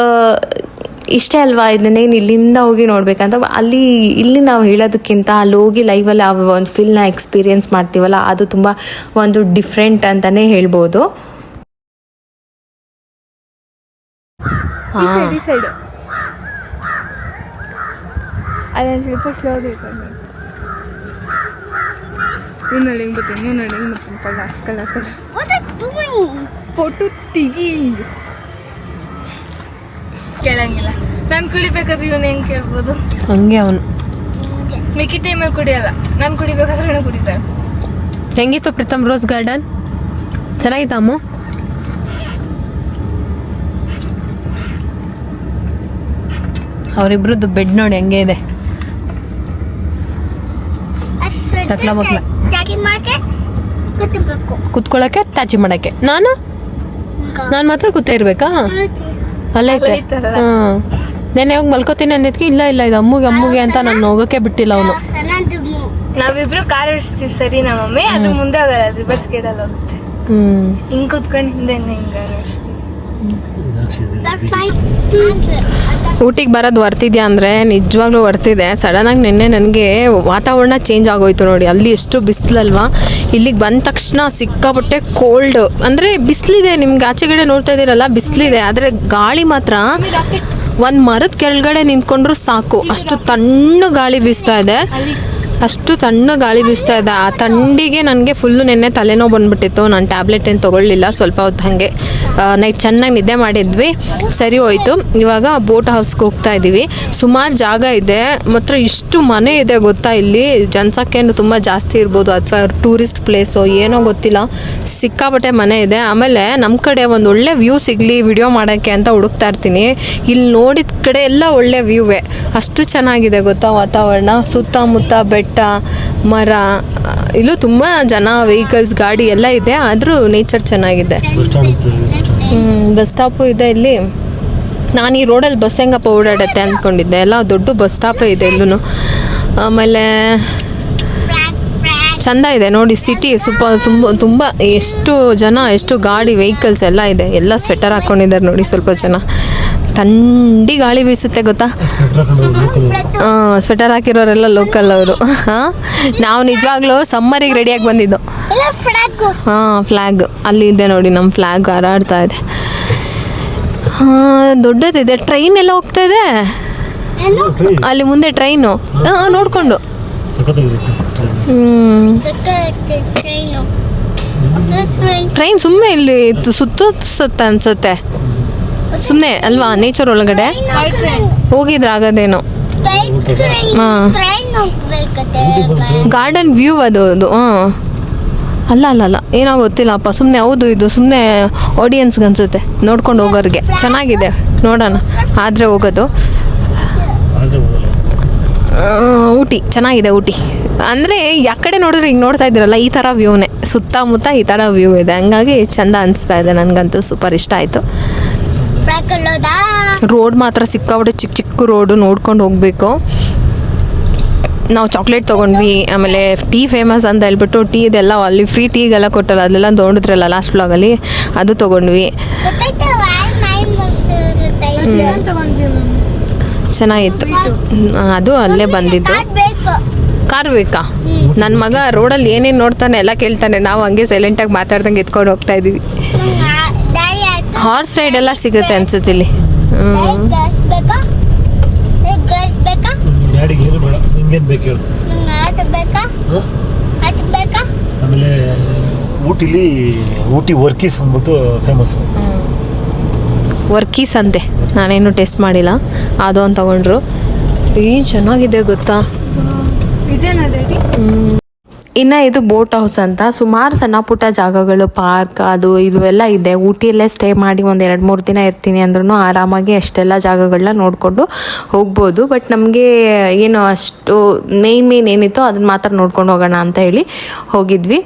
ಇಷ್ಟೇ ಅಲ್ವಾ, ಇದನ್ನೇನು ಇಲ್ಲಿಂದ ಹೋಗಿ ನೋಡ್ಬೇಕಂತ. ಇಲ್ಲಿ ನಾವು ಹೇಳೋದಕ್ಕಿಂತ ಅಲ್ಲಿ ಹೋಗಿ ಲೈವಲ್ಲಿ ಆ ಒಂದು ಫೀಲ್ನ ಎಕ್ಸ್ಪೀರಿಯೆನ್ಸ್ ಮಾಡ್ತೀವಲ್ಲ, ಅದು ತುಂಬ ಒಂದು ಡಿಫ್ರೆಂಟ್ ಅಂತಲೇ ಹೇಳ್ಬೋದು. ಅದನ್ನು ಸ್ವಲ್ಪ ಸ್ಲೋ ಬೇಕು. ನೋಡಿ ಬರ್ತೀನಿ, ನೋಡಿ ಬರ್ತೀನಿ. ಫೋಟೋ ತೆಗಿ. ಕೇಳಂಗಿಲ್ಲ. ನಾನು ಕುಡಿಬೇಕಾದ್ರೆ ಇವನು ಹೆಂಗೆ ಕೇಳ್ಬೋದು? ಹಂಗೆ ಅವನು ಮಿಕ್ಕಿ ಟೈಮಲ್ಲಿ ಕುಡಿಯಲ್ಲ. ನಾನು ಕುಡಿಬೇಕಾದ್ರೆ ಕುಡಿತಾರೆ. ಹೆಂಗಿತ್ತು ಪ್ರೀತಮ್ ರೋಸ್ ಗಾರ್ಡನ್? ಚೆನ್ನಾಗಿತ್ತು ಅಮ್ಮ? ಅವರಿಬ್ರದ್ದು ಬೆಡ್ ನೋಡಿ ಹೆಂಗೆ ಇದೆ. ಚಕ್ಲ ಬಕ್ಲ ಕುತ್ಕೊಳ್ಳೋಕ್ಕೆ ಟಾಚಿ ಮಾಡಕ್ಕೆ ನಾನು ಮಾತ್ರ ಕೂತೇ ಇರ್ಬೇಕಾ? ಅಲ್ಲೇ ಐತೆ. ಹಾಂ, ನೆನೆ ಹೋಗಿ ಮಲ್ಕೋತೀನಿ ಅಂದಿದ್ಕೆ ಇಲ್ಲ ಇದು ಅಮ್ಮಗೆ ಅಂತ ನಾನು ಹೋಗೋಕೆ ಬಿಟ್ಟಿಲ್ಲ ಅವನು. ನಾವಿಬ್ರು ಕಾರ್ ಓಡಿಸ್ತೀವಿ ಸರಿ ನಮ್ಮ ಮಮ್ಮಿ, ಅದ್ರ ಮುಂದೆ ಹೋಗಲ್ಲ, ರಿವರ್ಸ್ ಗೇರಲ್ಲಿ ಹೋಗುತ್ತೆ. ಹಿಂಗ್ ಕುತ್ಕೊಂಡು ಹಿಂದೆ ಹಿಂಗ ಓಡಿಸ್ತೀವಿ. ಊಟಿಗೆ ಬರೋದು ವರ್ತಿದ್ಯಾ ಅಂದರೆ ನಿಜವಾಗ್ಲೂ ವರ್ತಿದೆ. ಸಡನ್ನಾಗಿ ನಿನ್ನೆ ನನಗೆ ವಾತಾವರಣ ಚೇಂಜ್ ಆಗೋಯ್ತು ನೋಡಿ. ಅಲ್ಲಿ ಎಷ್ಟು ಬಿಸಿಲಲ್ವಾ, ಇಲ್ಲಿಗೆ ಬಂದ ತಕ್ಷಣ ಸಿಕ್ಕಾಪಟ್ಟೆ ಕೋಲ್ಡ್. ಅಂದರೆ ಬಿಸಿಲಿದೆ, ನಿಮ್ಗೆ ಆಚೆಗಡೆ ನೋಡ್ತಾ ಇದ್ದೀರಲ್ಲ ಬಿಸಿಲಿದೆ, ಆದರೆ ಗಾಳಿ ಮಾತ್ರ ಒಂದು ಮರದ ಕೆಳಗಡೆ ನಿಂತ್ಕೊಂಡ್ರು ಸಾಕು, ಅಷ್ಟು ತಣ್ಣು ಗಾಳಿ ಬೀಸ್ತಾ ಇದೆ. ಆ ಥಂಡಿಗೆ ನನಗೆ ಫುಲ್ಲು ನೆನ್ನೆ ತಲೆನೋವು ಬಂದುಬಿಟ್ಟಿತ್ತು. ನಾನು ಟ್ಯಾಬ್ಲೆಟ್ ಏನು ತೊಗೊಳ್ಳಿಲ್ಲ, ಸ್ವಲ್ಪ ಹೊತ್ತು ಹಾಗೆ ನೈಟ್ ಚೆನ್ನಾಗಿ ನಿದ್ದೆ ಮಾಡಿದ್ವಿ, ಸರಿ ಹೋಯಿತು. ಇವಾಗ ಬೋಟ್ ಹೌಸ್ಗೆ ಹೋಗ್ತಾ ಇದ್ದೀವಿ. ಸುಮಾರು ಜಾಗ ಇದೆ, ಮಾತ್ರ ಇಷ್ಟು ಮನೆ ಇದೆ ಗೊತ್ತಾ. ಇಲ್ಲಿ ಜನಸಂಖ್ಯೆನೂ ತುಂಬ ಜಾಸ್ತಿ ಇರ್ಬೋದು, ಅಥವಾ ಟೂರಿಸ್ಟ್ ಪ್ಲೇಸು ಏನೋ ಗೊತ್ತಿಲ್ಲ, ಸಿಕ್ಕಾಪಟ್ಟೆ ಮನೆ ಇದೆ. ಆಮೇಲೆ ನಮ್ಮ ಕಡೆ ಒಂದು ಒಳ್ಳೆ ವ್ಯೂ ಸಿಗಲಿ ವಿಡಿಯೋ ಮಾಡೋಕ್ಕೆ ಅಂತ ಹುಡುಕ್ತಾ ಇರ್ತೀನಿ. ಇಲ್ಲಿ ನೋಡಿದ ಕಡೆ ಎಲ್ಲ ಒಳ್ಳೆ ವ್ಯೂವೇ, ಅಷ್ಟು ಚೆನ್ನಾಗಿದೆ ಗೊತ್ತಾ ವಾತಾವರಣ. ಸುತ್ತಮುತ್ತ ಬೆಟ್ಟ, ಮರ, ಇಲ್ಲೂ ತುಂಬ ಜನ, ವೆಹಿಕಲ್ಸ್, ಗಾಡಿ ಎಲ್ಲ ಇದೆ, ಆದರೂ ನೇಚರ್ ಚೆನ್ನಾಗಿದೆ. ಬಸ್ ಸ್ಟಾಪು ಇದೆ ಇಲ್ಲಿ. ನಾನು ಈ ರೋಡಲ್ಲಿ ಬಸ್ ಹೆಂಗಪ್ಪ ಓಡಾಡುತ್ತೆ ಅಂದ್ಕೊಂಡಿದ್ದೆ, ಎಲ್ಲ ದೊಡ್ಡ ಬಸ್ ಸ್ಟಾಪೇ ಇದೆ ಇಲ್ಲೂ. ಆಮೇಲೆ ಚೆಂದ ಇದೆ ನೋಡಿ ಸಿಟಿ, ತುಂಬ ಎಷ್ಟು ಜನ, ಎಷ್ಟು ಗಾಡಿ, ವೆಹಿಕಲ್ಸ್ ಎಲ್ಲ ಇದೆ. ಎಲ್ಲ ಸ್ವೆಟರ್ ಹಾಕ್ಕೊಂಡಿದ್ದಾರೆ ನೋಡಿ, ಸ್ವಲ್ಪ ಜನ. ಥಂಡಿ ಗಾಳಿ ಬೀಸುತ್ತೆ ಗೊತ್ತಾ. ಸ್ವೆಟರ್ ಹಾಕಿರೋರೆಲ್ಲ ಲೋಕಲ್ ಅವರು. ನಾವು ನಿಜವಾಗ್ಲೂ ಸಮ್ಮರಿಗೆ ರೆಡಿಯಾಗಿ ಬಂದಿದ್ದು. ಫ್ಲ್ಯಾಗ್ ಅಲ್ಲಿ ಇದೆ ನೋಡಿ, ನಮ್ಮ ಫ್ಲ್ಯಾಗ್ ಹಾರಾಡ್ತಾ ಇದೆ. ದೊಡ್ಡದಿದೆ, ಟ್ರೈನ್ ಎಲ್ಲ ಹೋಗ್ತಾ ಇದೆ ಅಲ್ಲಿ ಮುಂದೆ, ಟ್ರೈನು ನೋಡಿಕೊಂಡು. ಟ್ರೈನ್ ಸುಮ್ಮನೆ ಇಲ್ಲಿ ಸುತ್ತ ಅನ್ಸುತ್ತೆ, ಸುಮ್ಮನೆ ಅಲ್ವಾ, ನೇಚರ್ ಒಳಗಡೆ ಹೋಗಿದ್ರಾಗದೇನೋ. ಗಾರ್ಡನ್ ವ್ಯೂ ಅದು. ಅಲ್ಲ ಏನೋ ಗೊತ್ತಿಲ್ಲಪ್ಪ, ಸುಮ್ಮನೆ. ಹೌದು, ಇದು ಸುಮ್ಮನೆ ಆಡಿಯನ್ಸ್ಗೆ ಅನ್ಸುತ್ತೆ, ನೋಡ್ಕೊಂಡು ಹೋಗೋರಿಗೆ. ಚೆನ್ನಾಗಿದೆ, ನೋಡೋಣ ಆದರೆ ಹೋಗೋದು. ಊಟಿ ಚೆನ್ನಾಗಿದೆ. ಊಟಿ ಅಂದರೆ ಯಾಕಡೆ ನೋಡಿದ್ರೆ ಈಗ ನೋಡ್ತಾ ಇದ್ದೀರಲ್ಲ, ಈ ಥರ ವ್ಯೂನೇ, ಸುತ್ತಮುತ್ತ ಈ ಥರ ವ್ಯೂ ಇದೆ. ಹಂಗಾಗಿ ಚೆಂದ ಅನಿಸ್ತಾ ಇದೆ, ನನಗಂತೂ ಸೂಪರ್ ಇಷ್ಟ ಆಯಿತು. ರೋಡ್ ಮಾತ್ರ ಸಿಕ್ಕಾಬಿಟ್ಟೆ ಚಿಕ್ಕ ರೋಡು, ನೋಡ್ಕೊಂಡು ಹೋಗಬೇಕು. ನಾವು ಚಾಕ್ಲೇಟ್ ತೊಗೊಂಡ್ವಿ, ಆಮೇಲೆ ಟೀ ಫೇಮಸ್ ಅಂತ ಹೇಳ್ಬಿಟ್ಟು ಟೀ ಇದೆಲ್ಲ ಅಲ್ಲಿ ಫ್ರೀ ಟೀಗೆಲ್ಲ ಕೊಟ್ಟಲ್ಲ, ಅದೆಲ್ಲ ತೊಗೊಂಡಿದ್ರಲ್ಲ ಲಾಸ್ಟ್ ಬ್ಲಾಗಲ್ಲಿ, ಅದು ತೊಗೊಂಡ್ವಿ. ಚೆನ್ನಾಗಿತ್ತು, ಅದು ಅಲ್ಲೇ ಬಂದಿದ್ದು. ಕಾರ್ ಬೇಕಾ? ನನ್ನ ಮಗ ರೋಡಲ್ಲಿ ಏನೇನು ನೋಡ್ತಾನೆ ಎಲ್ಲ ಕೇಳ್ತಾನೆ, ನಾವು ಹಂಗೆ ಸೈಲೆಂಟಾಗಿ ಮಾತಾಡ್ದಂಗೆ ಎತ್ಕೊಂಡು ಹೋಗ್ತಾ ಇದ್ದೀವಿ. ಹಾರ್ಸ್ ರೈಡ್ ಎಲ್ಲ ಸಿಗುತ್ತೆ ಅನ್ಸುತ್ತೆ ಇಲ್ಲಿ. ಆಮೇಲೆ ಊಟಿ ವರ್ಕೀಸ್ ಅಂದ್ಬಿಟ್ಟು ಫೇಮಸ್. ವರ್ಕೀಸ್ ಅಂತೆ, ನಾನೇನು ಟೇಸ್ಟ್ ಮಾಡಿಲ್ಲ. ಅದು ಅಂತ ತಗೊಂಡ್ರು. ಏನು ಚೆನ್ನಾಗಿದೆ ಗೊತ್ತಾ. ಇನ್ನು ಇದು ಬೋಟ್ ಹೌಸ್ ಅಂತ, ಸುಮಾರು ಸಣ್ಣ ಪುಟ್ಟ ಜಾಗಗಳು, ಪಾರ್ಕ್, ಅದು ಇದು ಎಲ್ಲ ಇದೆ. ಊಟಿಯಲ್ಲೇ ಸ್ಟೇ ಮಾಡಿ ಒಂದು 2-3 ದಿನ ಇರ್ತೀನಿ ಅಂದ್ರೂ ಆರಾಮಾಗಿ ಅಷ್ಟೆಲ್ಲ ಜಾಗಗಳನ್ನ ನೋಡಿಕೊಂಡು ಹೋಗ್ಬೋದು. ಬಟ್ ನಮಗೆ ಏನು ಅಷ್ಟು ಮೇನ್ ಏನಿತ್ತೋ ಅದನ್ನ ಮಾತ್ರ ನೋಡ್ಕೊಂಡು ಹೋಗೋಣ ಅಂತ ಹೇಳಿ ಹೋಗಿದ್ವಿ.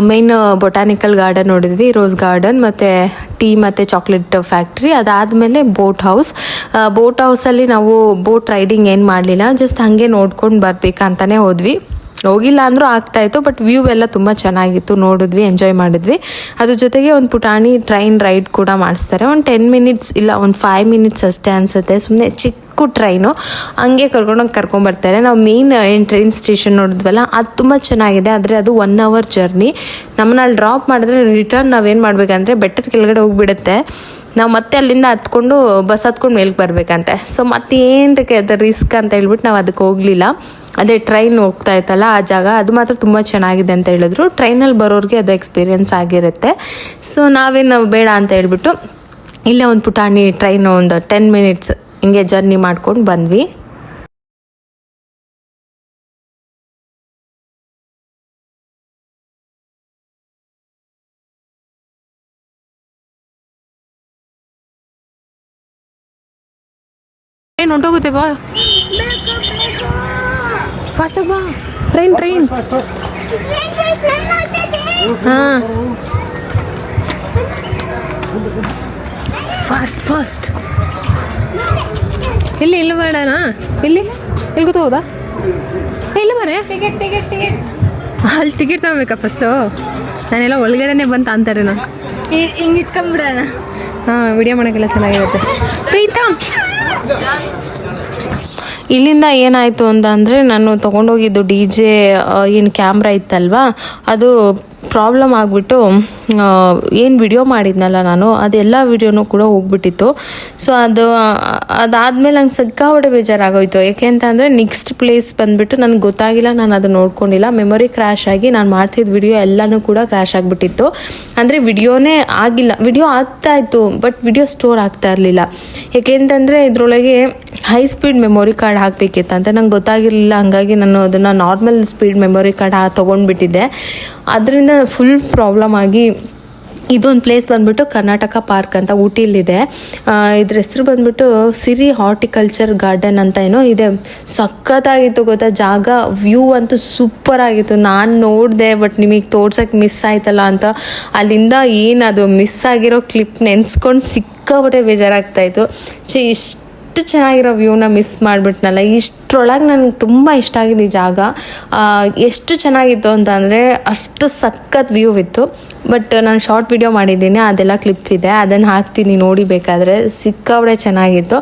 ಮೇನ್ ಬೊಟಾನಿಕಲ್ ಗಾರ್ಡನ್ ನೋಡಿದ್ವಿ, ರೋಸ್ ಗಾರ್ಡನ್, ಮತ್ತು ಟೀ ಮತ್ತು ಚಾಕ್ಲೇಟ್ ಫ್ಯಾಕ್ಟ್ರಿ. ಅದಾದಮೇಲೆ ಬೋಟ್ ಹೌಸಲ್ಲಿ ನಾವು ಬೋಟ್ ರೈಡಿಂಗ್ ಏನು ಮಾಡಲಿಲ್ಲ, ಜಸ್ಟ್ ಹಾಗೆ ನೋಡ್ಕೊಂಡು ಬರ್ಬೇಕಂತಲೇ ಹೋದ್ವಿ. ಹೋಗಿಲ್ಲ ಅಂದರೂ ಆಗ್ತಾಯಿತ್ತು, ಬಟ್ ವ್ಯೂ ಎಲ್ಲ ತುಂಬ ಚೆನ್ನಾಗಿತ್ತು, ನೋಡಿದ್ವಿ, ಎಂಜಾಯ್ ಮಾಡಿದ್ವಿ. ಅದ್ರ ಜೊತೆಗೆ ಒಂದು ಪುಟಾಣಿ ಟ್ರೈನ್ ರೈಡ್ ಕೂಡ ಮಾಡಿಸ್ತಾರೆ. ಒಂದು 10 ಮಿನಿಟ್ಸ್ ಇಲ್ಲ ಒಂದು 5 ಮಿನಿಟ್ಸ್ ಅಷ್ಟೇ ಅನಿಸುತ್ತೆ, ಸುಮ್ಮನೆ ಚಿಕ್ಕ ಟ್ರೈನು, ಹಂಗೆ ಕರ್ಕೊಂಬರ್ತಾರೆ. ನಾವು ಮೇನ್ ಏನು ಟ್ರೈನ್ ಸ್ಟೇಷನ್ ನೋಡಿದ್ವಲ್ಲ, ಅದು ತುಂಬ ಚೆನ್ನಾಗಿದೆ, ಆದರೆ ಅದು 1 ಅವರ್ ಜರ್ನಿ. ನಮ್ಮನ್ನ ಅಲ್ಲಿ ಡ್ರಾಪ್ ಮಾಡಿದ್ರೆ ರಿಟರ್ನ್ ನಾವೇನು ಮಾಡಬೇಕಂದ್ರೆ ಬೆಟ್ಟದ ಕೆಳಗಡೆ ಹೋಗಿಬಿಡುತ್ತೆ, ನಾವು ಮತ್ತೆ ಅಲ್ಲಿಂದ ಬಸ್ ಹತ್ಕೊಂಡು ಮೇಲ್ಗೆ ಬರಬೇಕಂತೆ. ಸೊ ಮತ್ತೇಂತಕ್ಕೆ ಅದು ರಿಸ್ಕ್ ಅಂತ ಹೇಳ್ಬಿಟ್ಟು ನಾವು ಅದಕ್ಕೆ ಹೋಗಲಿಲ್ಲ. ಅದೇ ಟ್ರೈನ್ ಹೋಗ್ತಾ ಇತ್ತಲ್ಲ ಆ ಜಾಗ, ಅದು ಮಾತ್ರ ತುಂಬ ಚೆನ್ನಾಗಿದೆ ಅಂತ ಹೇಳಿದ್ರು. ಟ್ರೈನಲ್ಲಿ ಬರೋರಿಗೆ ಅದು ಎಕ್ಸ್ಪೀರಿಯೆನ್ಸ್ ಆಗಿರುತ್ತೆ. ಸೊ ನಾವೇನು ಬೇಡ ಅಂತ ಹೇಳ್ಬಿಟ್ಟು ಇಲ್ಲೇ ಒಂದು ಪುಟಾಣಿ ಟ್ರೈನು ಒಂದು 10 ಮಿನಿಟ್ಸ್ ಹಿಂಗೆ ಜರ್ನಿ ಮಾಡ್ಕೊಂಡು ಬಂದ್ವಿ. ಟ್ರೈನ್ ಹೊಂಟೋಗುತ್ತೆ ಬಾ ಫಾಸ್ಟಾಗಿ ಬಾ ಟ್ರೈನ್ ಹಾಂ ಫಾಸ್ಟ್ ಇಲ್ಲಿ ಬೇಡಣ ಇಲ್ಲಿ ಕೂತ್ಕೋದಾ ಇಲ್ಲ ಬರೇ ಟಿಕೆಟ್ ಅಲ್ಲಿ ಟಿಕೆಟ್ ತಗೋಬೇಕಾ ಫಸ್ಟು ನಾನೆಲ್ಲ ಒಳಗಡೆನೆ ಬಂತ ಅಂತಾರೆ ನಾನು ಹಿಂಗೆ ಇಟ್ಕೊಂಡ್ಬಿಡೋಣ. ಹಾಂ ವಿಡಿಯೋ ಮಾಡೋಕ್ಕೆಲ್ಲ ಚೆನ್ನಾಗಿರುತ್ತೆ. ಪ್ರೀತಾ ಇಲ್ಲಿಂದ ಏನಾಯಿತು ಅಂತ ಅಂದರೆ ನಾನು ತೊಗೊಂಡೋಗಿದ್ದು ಡಿ ಜೆ ಏನು ಕ್ಯಾಮ್ರಾ ಇತ್ತಲ್ವಾ ಅದು ಪ್ರಾಬ್ಲಮ್ ಆಗಿಬಿಟ್ಟು ಏನು ವಿಡಿಯೋ ಮಾಡಿದ್ನಲ್ಲ ನಾನು ಅದೆಲ್ಲ ವಿಡಿಯೋನೂ ಕೂಡ ಹೋಗ್ಬಿಟ್ಟಿತ್ತು. ಸೊ ಅದಾದಮೇಲೆ ನಂಗೆ ಸಿಕ್ಕಾಪಟ್ಟೆ ಬೇಜಾರಾಗೋಯ್ತು. ಯಾಕೆ ಅಂತ ಅಂದರೆ ನೆಕ್ಸ್ಟ್ ಪ್ಲೇಸ್ ಬಂದುಬಿಟ್ಟು ನನಗೆ ಗೊತ್ತಾಗಿಲ್ಲ, ನಾನು ಅದು ನೋಡ್ಕೊಂಡಿಲ್ಲ. ಮೆಮೊರಿ ಕ್ರ್ಯಾಶ್ ಆಗಿ ನಾನು ಮಾಡ್ತಿದ್ದ ವಿಡಿಯೋ ಎಲ್ಲನೂ ಕೂಡ ಕ್ರ್ಯಾಶ್ ಆಗಿಬಿಟ್ಟಿತ್ತು. ಅಂದರೆ ವಿಡಿಯೋನೇ ಆಗಿಲ್ಲ, ವಿಡಿಯೋ ಆಗ್ತಾಯಿತ್ತು ಬಟ್ ವಿಡಿಯೋ ಸ್ಟೋರ್ ಆಗ್ತಾ ಇರಲಿಲ್ಲ. ಯಾಕೆಂತಂದರೆ ಇದರೊಳಗೆ ಹೈ ಸ್ಪೀಡ್ ಮೆಮೊರಿ ಕಾರ್ಡ್ ಹಾಕಬೇಕಿತ್ತು ಅಂತ ನಂಗೆ ಗೊತ್ತಾಗಿರಲಿಲ್ಲ. ಹಾಗಾಗಿ ನಾನು ಅದನ್ನು ನಾರ್ಮಲ್ ಸ್ಪೀಡ್ ಮೆಮೊರಿ ಕಾರ್ಡ್ ತೊಗೊಂಡ್ಬಿಟ್ಟಿದ್ದೆ. ಅದರಿಂದ ಫುಲ್ ಪ್ರಾಬ್ಲಮ್ ಆಗಿ ಇದೊಂದು ಪ್ಲೇಸ್ ಬಂದ್ಬಿಟ್ಟು ಕರ್ನಾಟಕ ಪಾರ್ಕ್ ಅಂತ ಊಟಿಲಿದೆ. ಇದ್ರ ಹೆಸರು ಬಂದ್ಬಿಟ್ಟು ಸಿರಿ ಹಾರ್ಟಿಕಲ್ಚರ್ ಗಾರ್ಡನ್ ಅಂತ ಏನೋ ಇದೆ. ಸಖತ್ತಾಗಿತ್ತು ಗೊತ್ತಾ ಜಾಗ, ವ್ಯೂ ಅಂತೂ ಸೂಪರ್ ಆಗಿತ್ತು. ನಾನು ನೋಡಿದೆ ಬಟ್ ನಿಮಗೆ ತೋರ್ಸೋಕ್ಕೆ ಮಿಸ್ ಆಯ್ತಲ್ಲ ಅಂತ ಅಲ್ಲಿಂದ ಏನದು ಮಿಸ್ ಆಗಿರೋ ಕ್ಲಿಪ್ ನೆನೆಸ್ಕೊಂಡು ಸಿಕ್ಕಾಪಟ್ಟೆ ಬೇಜಾರಾಗ್ತಾಯಿತ್ತು. ಇಷ್ಟು ಚೆನ್ನಾಗಿರೋ ವ್ಯೂನ ಮಿಸ್ ಮಾಡಿಬಿಟ್ನಲ್ಲ. ಇಷ್ಟರೊಳಗೆ ನನಗೆ ತುಂಬ ಇಷ್ಟ ಆಗಿದೆ ಈ ಜಾಗ. ಎಷ್ಟು ಚೆನ್ನಾಗಿತ್ತು ಅಂತ ಅಂದರೆ ಅಷ್ಟು ಸಖತ್ ವ್ಯೂ ಇತ್ತು. ಬಟ್ ನಾನು ಶಾರ್ಟ್ ವಿಡಿಯೋ ಮಾಡಿದ್ದೀನಿ, ಅದೆಲ್ಲ ಕ್ಲಿಪ್ ಇದೆ, ಅದನ್ನು ಹಾಕ್ತೀನಿ ನೋಡಿ ಬೇಕಾದರೆ. ಸಿಕ್ಕಾಪಟ್ಟೆ ಚೆನ್ನಾಗಿತ್ತು.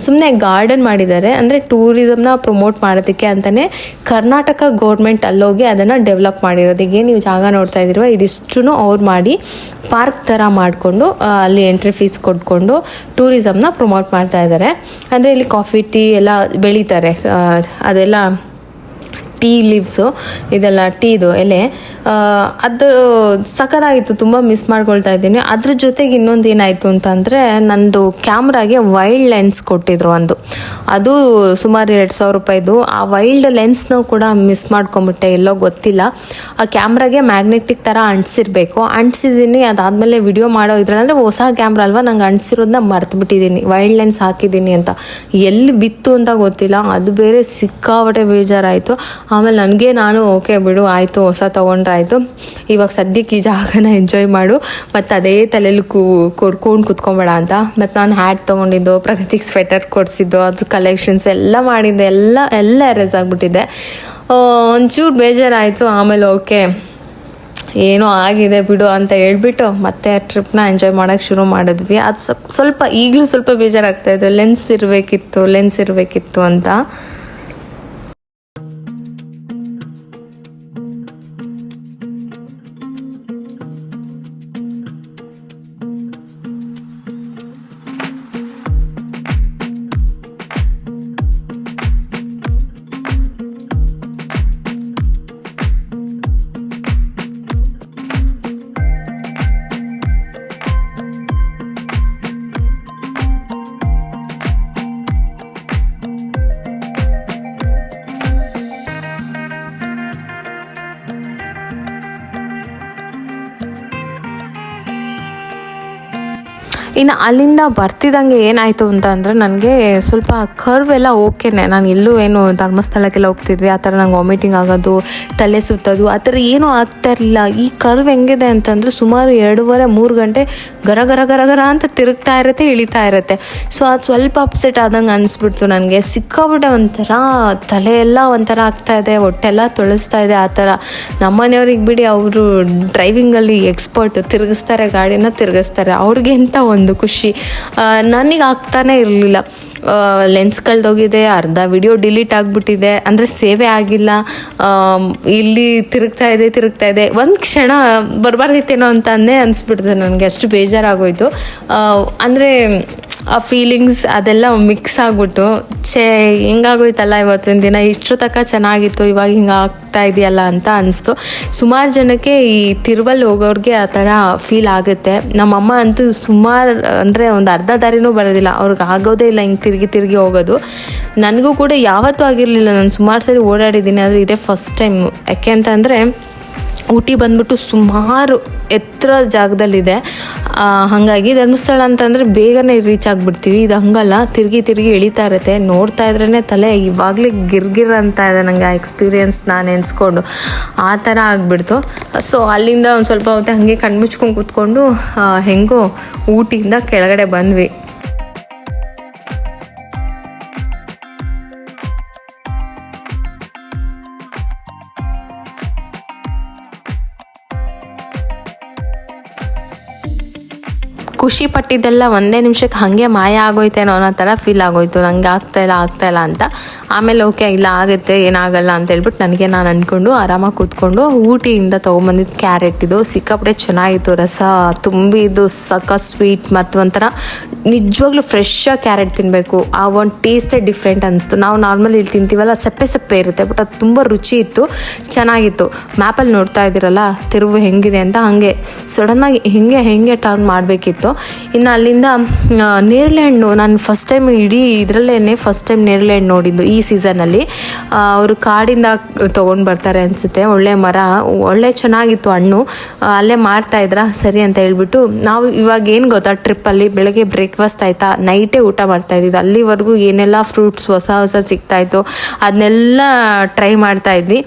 ಸುಮ್ಮನೆ ಗಾರ್ಡನ್ ಮಾಡಿದ್ದಾರೆ, ಅಂದರೆ ಟೂರಿಸಮ್ನ ಪ್ರಮೋಟ್ ಮಾಡೋದಕ್ಕೆ ಅಂತಲೇ ಕರ್ನಾಟಕ ಗೌರ್ಮೆಂಟ್ ಅಲ್ಲೋಗಿ ಅದನ್ನು ಡೆವಲಪ್ ಮಾಡಿರೋದು. ಈಗ ನೀವು ಜಾಗ ನೋಡ್ತಾ ಇದ್ದೀರವ ಇದಿಷ್ಟು ಅವ್ರು ಮಾಡಿ ಪಾರ್ಕ್ ಥರ ಮಾಡಿಕೊಂಡು ಅಲ್ಲಿ ಎಂಟ್ರಿ ಫೀಸ್ ಕೊಟ್ಕೊಂಡು ಟೂರಿಸಮ್ನ ಪ್ರಮೋಟ್ ಮಾಡ್ತಾ ಇದ್ದಾರೆ. ಅಂದರೆ ಇಲ್ಲಿ ಕಾಫಿ ಟೀ ಎಲ್ಲ ಬೆಳೀತಾರೆ, ಅದೆಲ್ಲ ಟೀ ಲೀವ್ಸು ಇದೆಲ್ಲ ಟೀದು ಎಲೆ. ಅದು ಸಖತ್ತಾಗಿತ್ತು, ತುಂಬ ಮಿಸ್ ಮಾಡ್ಕೊಳ್ತಾ ಇದ್ದೀನಿ. ಅದ್ರ ಜೊತೆಗೆ ಇನ್ನೊಂದು ಏನಾಯಿತು ಅಂತಂದರೆ ನಂದು ಕ್ಯಾಮ್ರಾಗೆ ವೈಲ್ಡ್ ಲೆನ್ಸ್ ಕೊಟ್ಟಿದ್ರು ಒಂದು, ಅದು ಸುಮಾರು 2,000 ರೂಪಾಯಿದು. ಆ ವೈಲ್ಡ್ ಲೆನ್ಸ್ನೂ ಕೂಡ ಮಿಸ್ ಮಾಡ್ಕೊಂಬಿಟ್ಟೆ, ಎಲ್ಲೋ ಗೊತ್ತಿಲ್ಲ. ಆ ಕ್ಯಾಮ್ರಾಗೆ ಮ್ಯಾಗ್ನೆಟಿಕ್ ಥರ ಅಂಟಿಸಿರ್ಬೇಕು, ಅಂಟಿಸಿದ್ದೀನಿ. ಅದಾದಮೇಲೆ ವಿಡಿಯೋ ಮಾಡೋ ಇದ್ರಲ್ಲಿ ಅಂದರೆ ಹೊಸ ಕ್ಯಾಮ್ರಾ ಅಲ್ವಾ, ನಂಗೆ ಅಂಟಿಸಿರೋದನ್ನ ಮರ್ತುಬಿಟ್ಟಿದ್ದೀನಿ, ವೈಲ್ಡ್ ಲೆನ್ಸ್ ಹಾಕಿದ್ದೀನಿ ಅಂತ. ಎಲ್ಲಿ ಬಿತ್ತು ಅಂತ ಗೊತ್ತಿಲ್ಲ, ಅದು ಬೇರೆ ಸಿಕ್ಕಾಪಟ್ಟೆ ಬೇಜಾರಾಯಿತು. ಆಮೇಲೆ ನನಗೆ ನಾನು ಓಕೆ ಬಿಡು ಆಯಿತು ಹೊಸ ತೊಗೊಂಡ್ರಾಯ್ತು, ಇವಾಗ ಸದ್ಯಕ್ಕೆ ಈ ಜಾಗನ ಎಂಜಾಯ್ ಮಾಡು, ಮತ್ತು ಅದೇ ತಲೆಯಲ್ಲಿ ಕೊರ್ಕೊಂಡು ಕುತ್ಕೊಂಬೇಡ ಅಂತ. ಮತ್ತು ನಾನು ಹ್ಯಾಟ್ ತೊಗೊಂಡಿದ್ದು, ಪ್ರಗತಿಗೆ ಸ್ವೆಟರ್ ಕೊಡಿಸಿದ್ದು, ಅದ್ರ ಕಲೆಕ್ಷನ್ಸ್ ಎಲ್ಲ ಮಾಡಿದ್ದೆ, ಎಲ್ಲ ಎರೇಸ್ ಆಗಿಬಿಟ್ಟಿದೆ. ಒಂಚೂರು ಬೇಜಾರಾಯಿತು. ಆಮೇಲೆ ಓಕೆ ಏನೋ ಆಗಿದೆ ಬಿಡು ಅಂತ ಹೇಳ್ಬಿಟ್ಟು ಮತ್ತೆ ಟ್ರಿಪ್ನ ಎಂಜಾಯ್ ಮಾಡೋಕ್ಕೆ ಶುರು ಮಾಡಿದ್ವಿ. ಅದು ಸ್ವಲ್ಪ ಈಗಲೂ ಸ್ವಲ್ಪ ಬೇಜಾರಾಗ್ತಾಯಿದೆ, ಲೆನ್ಸ್ ಇರಬೇಕಿತ್ತು ಅಂತ. ಇನ್ನು ಅಲ್ಲಿಂದ ಬರ್ತಿದ್ದಂಗೆ ಏನಾಯಿತು ಅಂತ ಅಂದರೆ ನನಗೆ ಸ್ವಲ್ಪ ಕರ್ವ್ ಎಲ್ಲ ಓಕೆನೆ. ನಾನು ಎಲ್ಲೂ ಏನು ಧರ್ಮಸ್ಥಳಕ್ಕೆಲ್ಲ ಹೋಗ್ತಿದ್ವಿ ಆ ಥರ ನಂಗೆ ವಾಮಿಟಿಂಗ್ ಆಗೋದು, ತಲೆ ಸುತ್ತೋದು ಆ ಥರ ಏನೂ ಆಗ್ತಾ ಇರಲಿಲ್ಲ. ಈ ಕರ್ವ್ ಹೆಂಗಿದೆ ಅಂತಂದರೆ ಸುಮಾರು 2.5-3 ಗಂಟೆ ಗರ ಗರ ಗರ ಗರ ಅಂತ ತಿರುಗ್ತಾ ಇರುತ್ತೆ, ಇಳಿತಾ ಇರುತ್ತೆ. ಸೊ ಅದು ಸ್ವಲ್ಪ ಅಪ್ಸೆಟ್ ಆದಂಗೆ ಅನಿಸ್ಬಿಡ್ತು ನನಗೆ. ಸಿಕ್ಕಾಬಿಟ್ಟೆ ಒಂಥರ ತಲೆಯೆಲ್ಲ ಒಂಥರ ಆಗ್ತಾಯಿದೆ, ಹೊಟ್ಟೆಲ್ಲ ತೊಳಸ್ತಾ ಇದೆ ಆ ಥರ. ನಮ್ಮನೆಯವ್ರಿಗೆ ಬಿಡಿ, ಅವರು ಡ್ರೈವಿಂಗಲ್ಲಿ ಎಕ್ಸ್ಪರ್ಟ್, ಗಾಡಿನ ತಿರುಗಿಸ್ತಾರೆ, ಅವ್ರಿಗೆ ಅಂತ ಒಂದು ಖುಷಿ. ನನಗೆ ಆಗ್ತಾನೆ ಇರಲಿಲ್ಲ. ಲೆನ್ಸ್ ಕಳೆದೋಗಿದೆ, ಅರ್ಧ ವಿಡಿಯೋ ಡಿಲೀಟ್ ಆಗಿಬಿಟ್ಟಿದೆ, ಅಂದರೆ ಸೇವೆ ಆಗಿಲ್ಲ. ಇಲ್ಲಿ ತಿರುಗ್ತಾ ಇದೆ, ಒಂದು ಕ್ಷಣ ಬರಬಾರ್ದಿತ್ತೇನೋ ಅಂತಂದೇ ಅನಿಸ್ಬಿಡ್ತದೆ ನನಗೆ, ಅಷ್ಟು ಬೇಜಾರಾಗೋಯ್ತು. ಅಂದರೆ ಆ ಫೀಲಿಂಗ್ಸ್ ಅದೆಲ್ಲ ಮಿಕ್ಸ್ ಆಗಿಬಿಟ್ಟು ಹಿಂಗಾಗೋಯ್ತಲ್ಲ ಇವತ್ತಿನ ದಿನ, ಇಷ್ಟು ತನಕ ಚೆನ್ನಾಗಿತ್ತು, ಇವಾಗ ಹಿಂಗೆ ಆಗ್ತಾ ಇದೆಯಲ್ಲ ಅಂತ ಅನಿಸ್ತು. ಸುಮಾರು ಜನಕ್ಕೆ ಈ ತಿರುವಲ್ಲಿ ಹೋಗೋರಿಗೆ ಆ ಥರ ಫೀಲ್ ಆಗುತ್ತೆ. ನಮ್ಮಮ್ಮ ಅಂತೂ ಸುಮಾರು ಅಂದರೆ ಒಂದು ಅರ್ಧ ದಾರಿನೂ ಬರೋದಿಲ್ಲ, ಅವ್ರಿಗೆ ಆಗೋದೇ ಇಲ್ಲ ಹಿಂಗೆ ತಿರುಗಿ ಹೋಗೋದು. ನನಗೂ ಕೂಡ ಯಾವತ್ತೂ ಆಗಿರಲಿಲ್ಲ, ನಾನು ಸುಮಾರು ಸರಿ ಓಡಾಡಿದ್ದೀನಿ, ಆದರೆ ಇದೇ ಫಸ್ಟ್ ಟೈಮು. ಯಾಕೆ ಅಂತಂದರೆ ಊಟಿ ಬಂದ್ಬಿಟ್ಟು ಸುಮಾರು ಎತ್ತರ ಜಾಗದಲ್ಲಿದೆ. ಹಾಗಾಗಿ ಧರ್ಮಸ್ಥಳ ಅಂತಂದರೆ ಬೇಗನೆ ರೀಚ್ ಆಗಿಬಿಡ್ತೀವಿ. ಇದು ಹಂಗಲ್ಲ, ತಿರುಗಿ ಇಳಿತಾ ಇರುತ್ತೆ. ನೋಡ್ತಾ ಇದ್ರೇ ತಲೆ ಇವಾಗಲೇ ಗಿರ್ಗಿರ್ ಅಂತ ಇದೆ ನನಗೆ ಆ ಎಕ್ಸ್ಪೀರಿಯೆನ್ಸ್ ನಾನು ನೆನೆಸ್ಕೊಂಡು ಆ ಥರ ಆಗಿಬಿಡ್ತು. ಸೊ ಅಲ್ಲಿಂದ ಒಂದು ಸ್ವಲ್ಪ ಹೊತ್ತು ಹಾಗೆ ಕಣ್ಮುಚ್ಕೊಂಡು ಕೂತ್ಕೊಂಡು ಹೆಂಗೋ ಊಟಿಯಿಂದ ಕೆಳಗಡೆ ಬಂದ್ವಿ. ಖುಷಿ ಪಟ್ಟಿದ್ದೆಲ್ಲ ಒಂದೇ ನಿಮಿಷಕ್ಕೆ ಹಾಗೆ ಮಾಯ ಆಗೋಯ್ತೇನೋ ಅನ್ನೋ ಥರ ಫೀಲ್ ಆಗೋಯ್ತು. ನನಗೆ ಆಗ್ತಾಯಿಲ್ಲ ಅಂತ. ಆಮೇಲೆ ಓಕೆ ಇಲ್ಲ ಆಗುತ್ತೆ, ಏನಾಗಲ್ಲ ಅಂತ ಹೇಳ್ಬಿಟ್ಟು ನಾನು ಅಂದ್ಕೊಂಡು ಆರಾಮಾಗಿ ಕೂತ್ಕೊಂಡು ಊಟಿಯಿಂದ ತೊಗೊಂಬಂದಿದ್ದು ಕ್ಯಾರೆಟ್ ಇದು ಸಿಕ್ಕಾಪಟ್ಟೆ ಚೆನ್ನಾಗಿತ್ತು. ರಸ ತುಂಬಿದ್ದು ಸಕ್ಕ ಸ್ವೀಟ್ ಮತ್ತು ಒಂಥರ ನಿಜವಾಗ್ಲೂ ಫ್ರೆಶ್ಶಾಗಿ ಕ್ಯಾರೆಟ್ ತಿನ್ನಬೇಕು. ಆ ಒಂದು ಟೇಸ್ಟೇ ಡಿಫ್ರೆಂಟ್ ಅನಿಸ್ತು. ನಾವು ನಾರ್ಮಲಿ ಇಲ್ಲಿ ತಿಂತೀವಲ್ಲ ಸಪ್ಪೆ ಇರುತ್ತೆ, ಬಟ್ ಅದು ತುಂಬ ರುಚಿ ಇತ್ತು, ಚೆನ್ನಾಗಿತ್ತು. ಮ್ಯಾಪಲ್ಲಿ ನೋಡ್ತಾ ಇದ್ದೀರಲ್ಲ ತಿರುವು ಹೆಂಗಿದೆ ಅಂತ, ಹಾಗೆ ಸಡನ್ನಾಗಿ ಹೆಂಗೆ ಟರ್ನ್ ಮಾಡಬೇಕಿತ್ತು. ಇನ್ನು ಅಲ್ಲಿಂದ ನೇರಳೆ ಹಣ್ಣು ನಾನು ಫಸ್ಟ್ ಟೈಮ್ ಇಡೀ ಇದರಲ್ಲೇ ಫಸ್ಟ್ ಟೈಮ್ ನೇರಳೆ ಹಣ್ಣು ನೋಡಿದ್ದು ಈ ಸೀಸನಲ್ಲಿ. ಅವರು ಕಾಡಿಂದ ತೊಗೊಂಡು ಬರ್ತಾರೆ ಅನಿಸುತ್ತೆ. ಒಳ್ಳೆ ಮರ, ಒಳ್ಳೆ ಚೆನ್ನಾಗಿತ್ತು ಹಣ್ಣು. ಅಲ್ಲೇ ಮಾರ್ತಾಯಿದ್ರ ಸರಿ ಅಂತ ಹೇಳ್ಬಿಟ್ಟು ನಾವು ಇವಾಗ ಏನು ಗೊತ್ತಾ, ಟ್ರಿಪ್ಪಲ್ಲಿ ಬೆಳಗ್ಗೆ ಬ್ರೇಕ್ಫಾಸ್ಟ್ ಆಯಿತಾ, ನೈಟೇ ಊಟ ಮಾಡ್ತಾಯಿದ್ವಿ. ಅಲ್ಲಿವರೆಗೂ ಏನೆಲ್ಲ ಫ್ರೂಟ್ಸ್ ಹೊಸ ಸಿಗ್ತಾಯಿತ್ತು ಅದನ್ನೆಲ್ಲ ಟ್ರೈ ಮಾಡ್ತಾಯಿದ್ವಿ.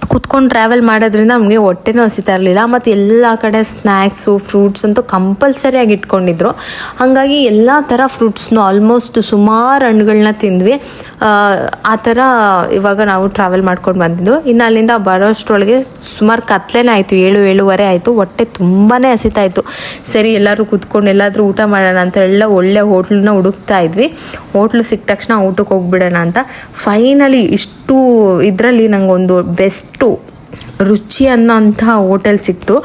ಕೂತ್ಕೊಂಡು ಟ್ರಾವೆಲ್ ಮಾಡೋದ್ರಿಂದ ನಮಗೆ ಹೊಟ್ಟೆನೂ ಹಸಿತಾ ಇರಲಿಲ್ಲ. ಮತ್ತು ಎಲ್ಲ ಕಡೆ ಸ್ನ್ಯಾಕ್ಸು ಫ್ರೂಟ್ಸ್ ಅಂತೂ ಕಂಪಲ್ಸರಿಯಾಗಿ ಇಟ್ಕೊಂಡಿದ್ರು. ಹಾಗಾಗಿ ಎಲ್ಲ ಥರ ಫ್ರೂಟ್ಸ್ನು ಆಲ್ಮೋಸ್ಟ್ ಸುಮಾರು ಹಣ್ಣುಗಳನ್ನ ತಿಂದ್ವಿ. ಆ ಥರ ಇವಾಗ ನಾವು ಟ್ರಾವೆಲ್ ಮಾಡ್ಕೊಂಡು ಬಂದಿದ್ದು. ಇನ್ನು ಅಲ್ಲಿಂದ ಬರೋಷ್ಟರೊಳಗೆ ಸುಮಾರು ಕತ್ಲೇನೇ ಆಯಿತು, 7-7:30 ಆಯಿತು. ಹೊಟ್ಟೆ ತುಂಬಾ ಹಸಿತಾಯಿತ್ತು. ಸರಿ ಎಲ್ಲರೂ ಕೂತ್ಕೊಂಡು ಎಲ್ಲಾದರೂ ಊಟ ಮಾಡೋಣ ಅಂತ ಒಳ್ಳೆ ಹೋಟ್ಲನ್ನ ಹುಡುಕ್ತಾ ಇದ್ವಿ. ಹೋಟ್ಲು ಸಿಕ್ಕ ತಕ್ಷಣ ಊಟಕ್ಕೆ ಹೋಗ್ಬಿಡೋಣ ಅಂತ ಫೈನಲಿ ಇಷ್ಟು ಇದರಲ್ಲಿ ನನಗೊಂದು ಬೆಸ್ಟು ರುಚಿ ಅನ್ನೋಂಥ ಹೋಟೆಲ್ ಸಿಕ್ತು.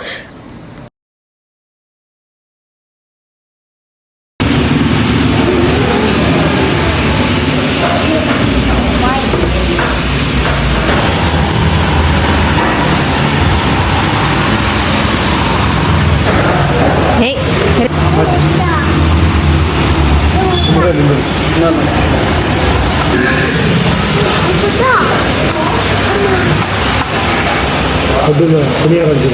ಅದನ್ನು ಪುನಿಯಾರಾಜ್ಯ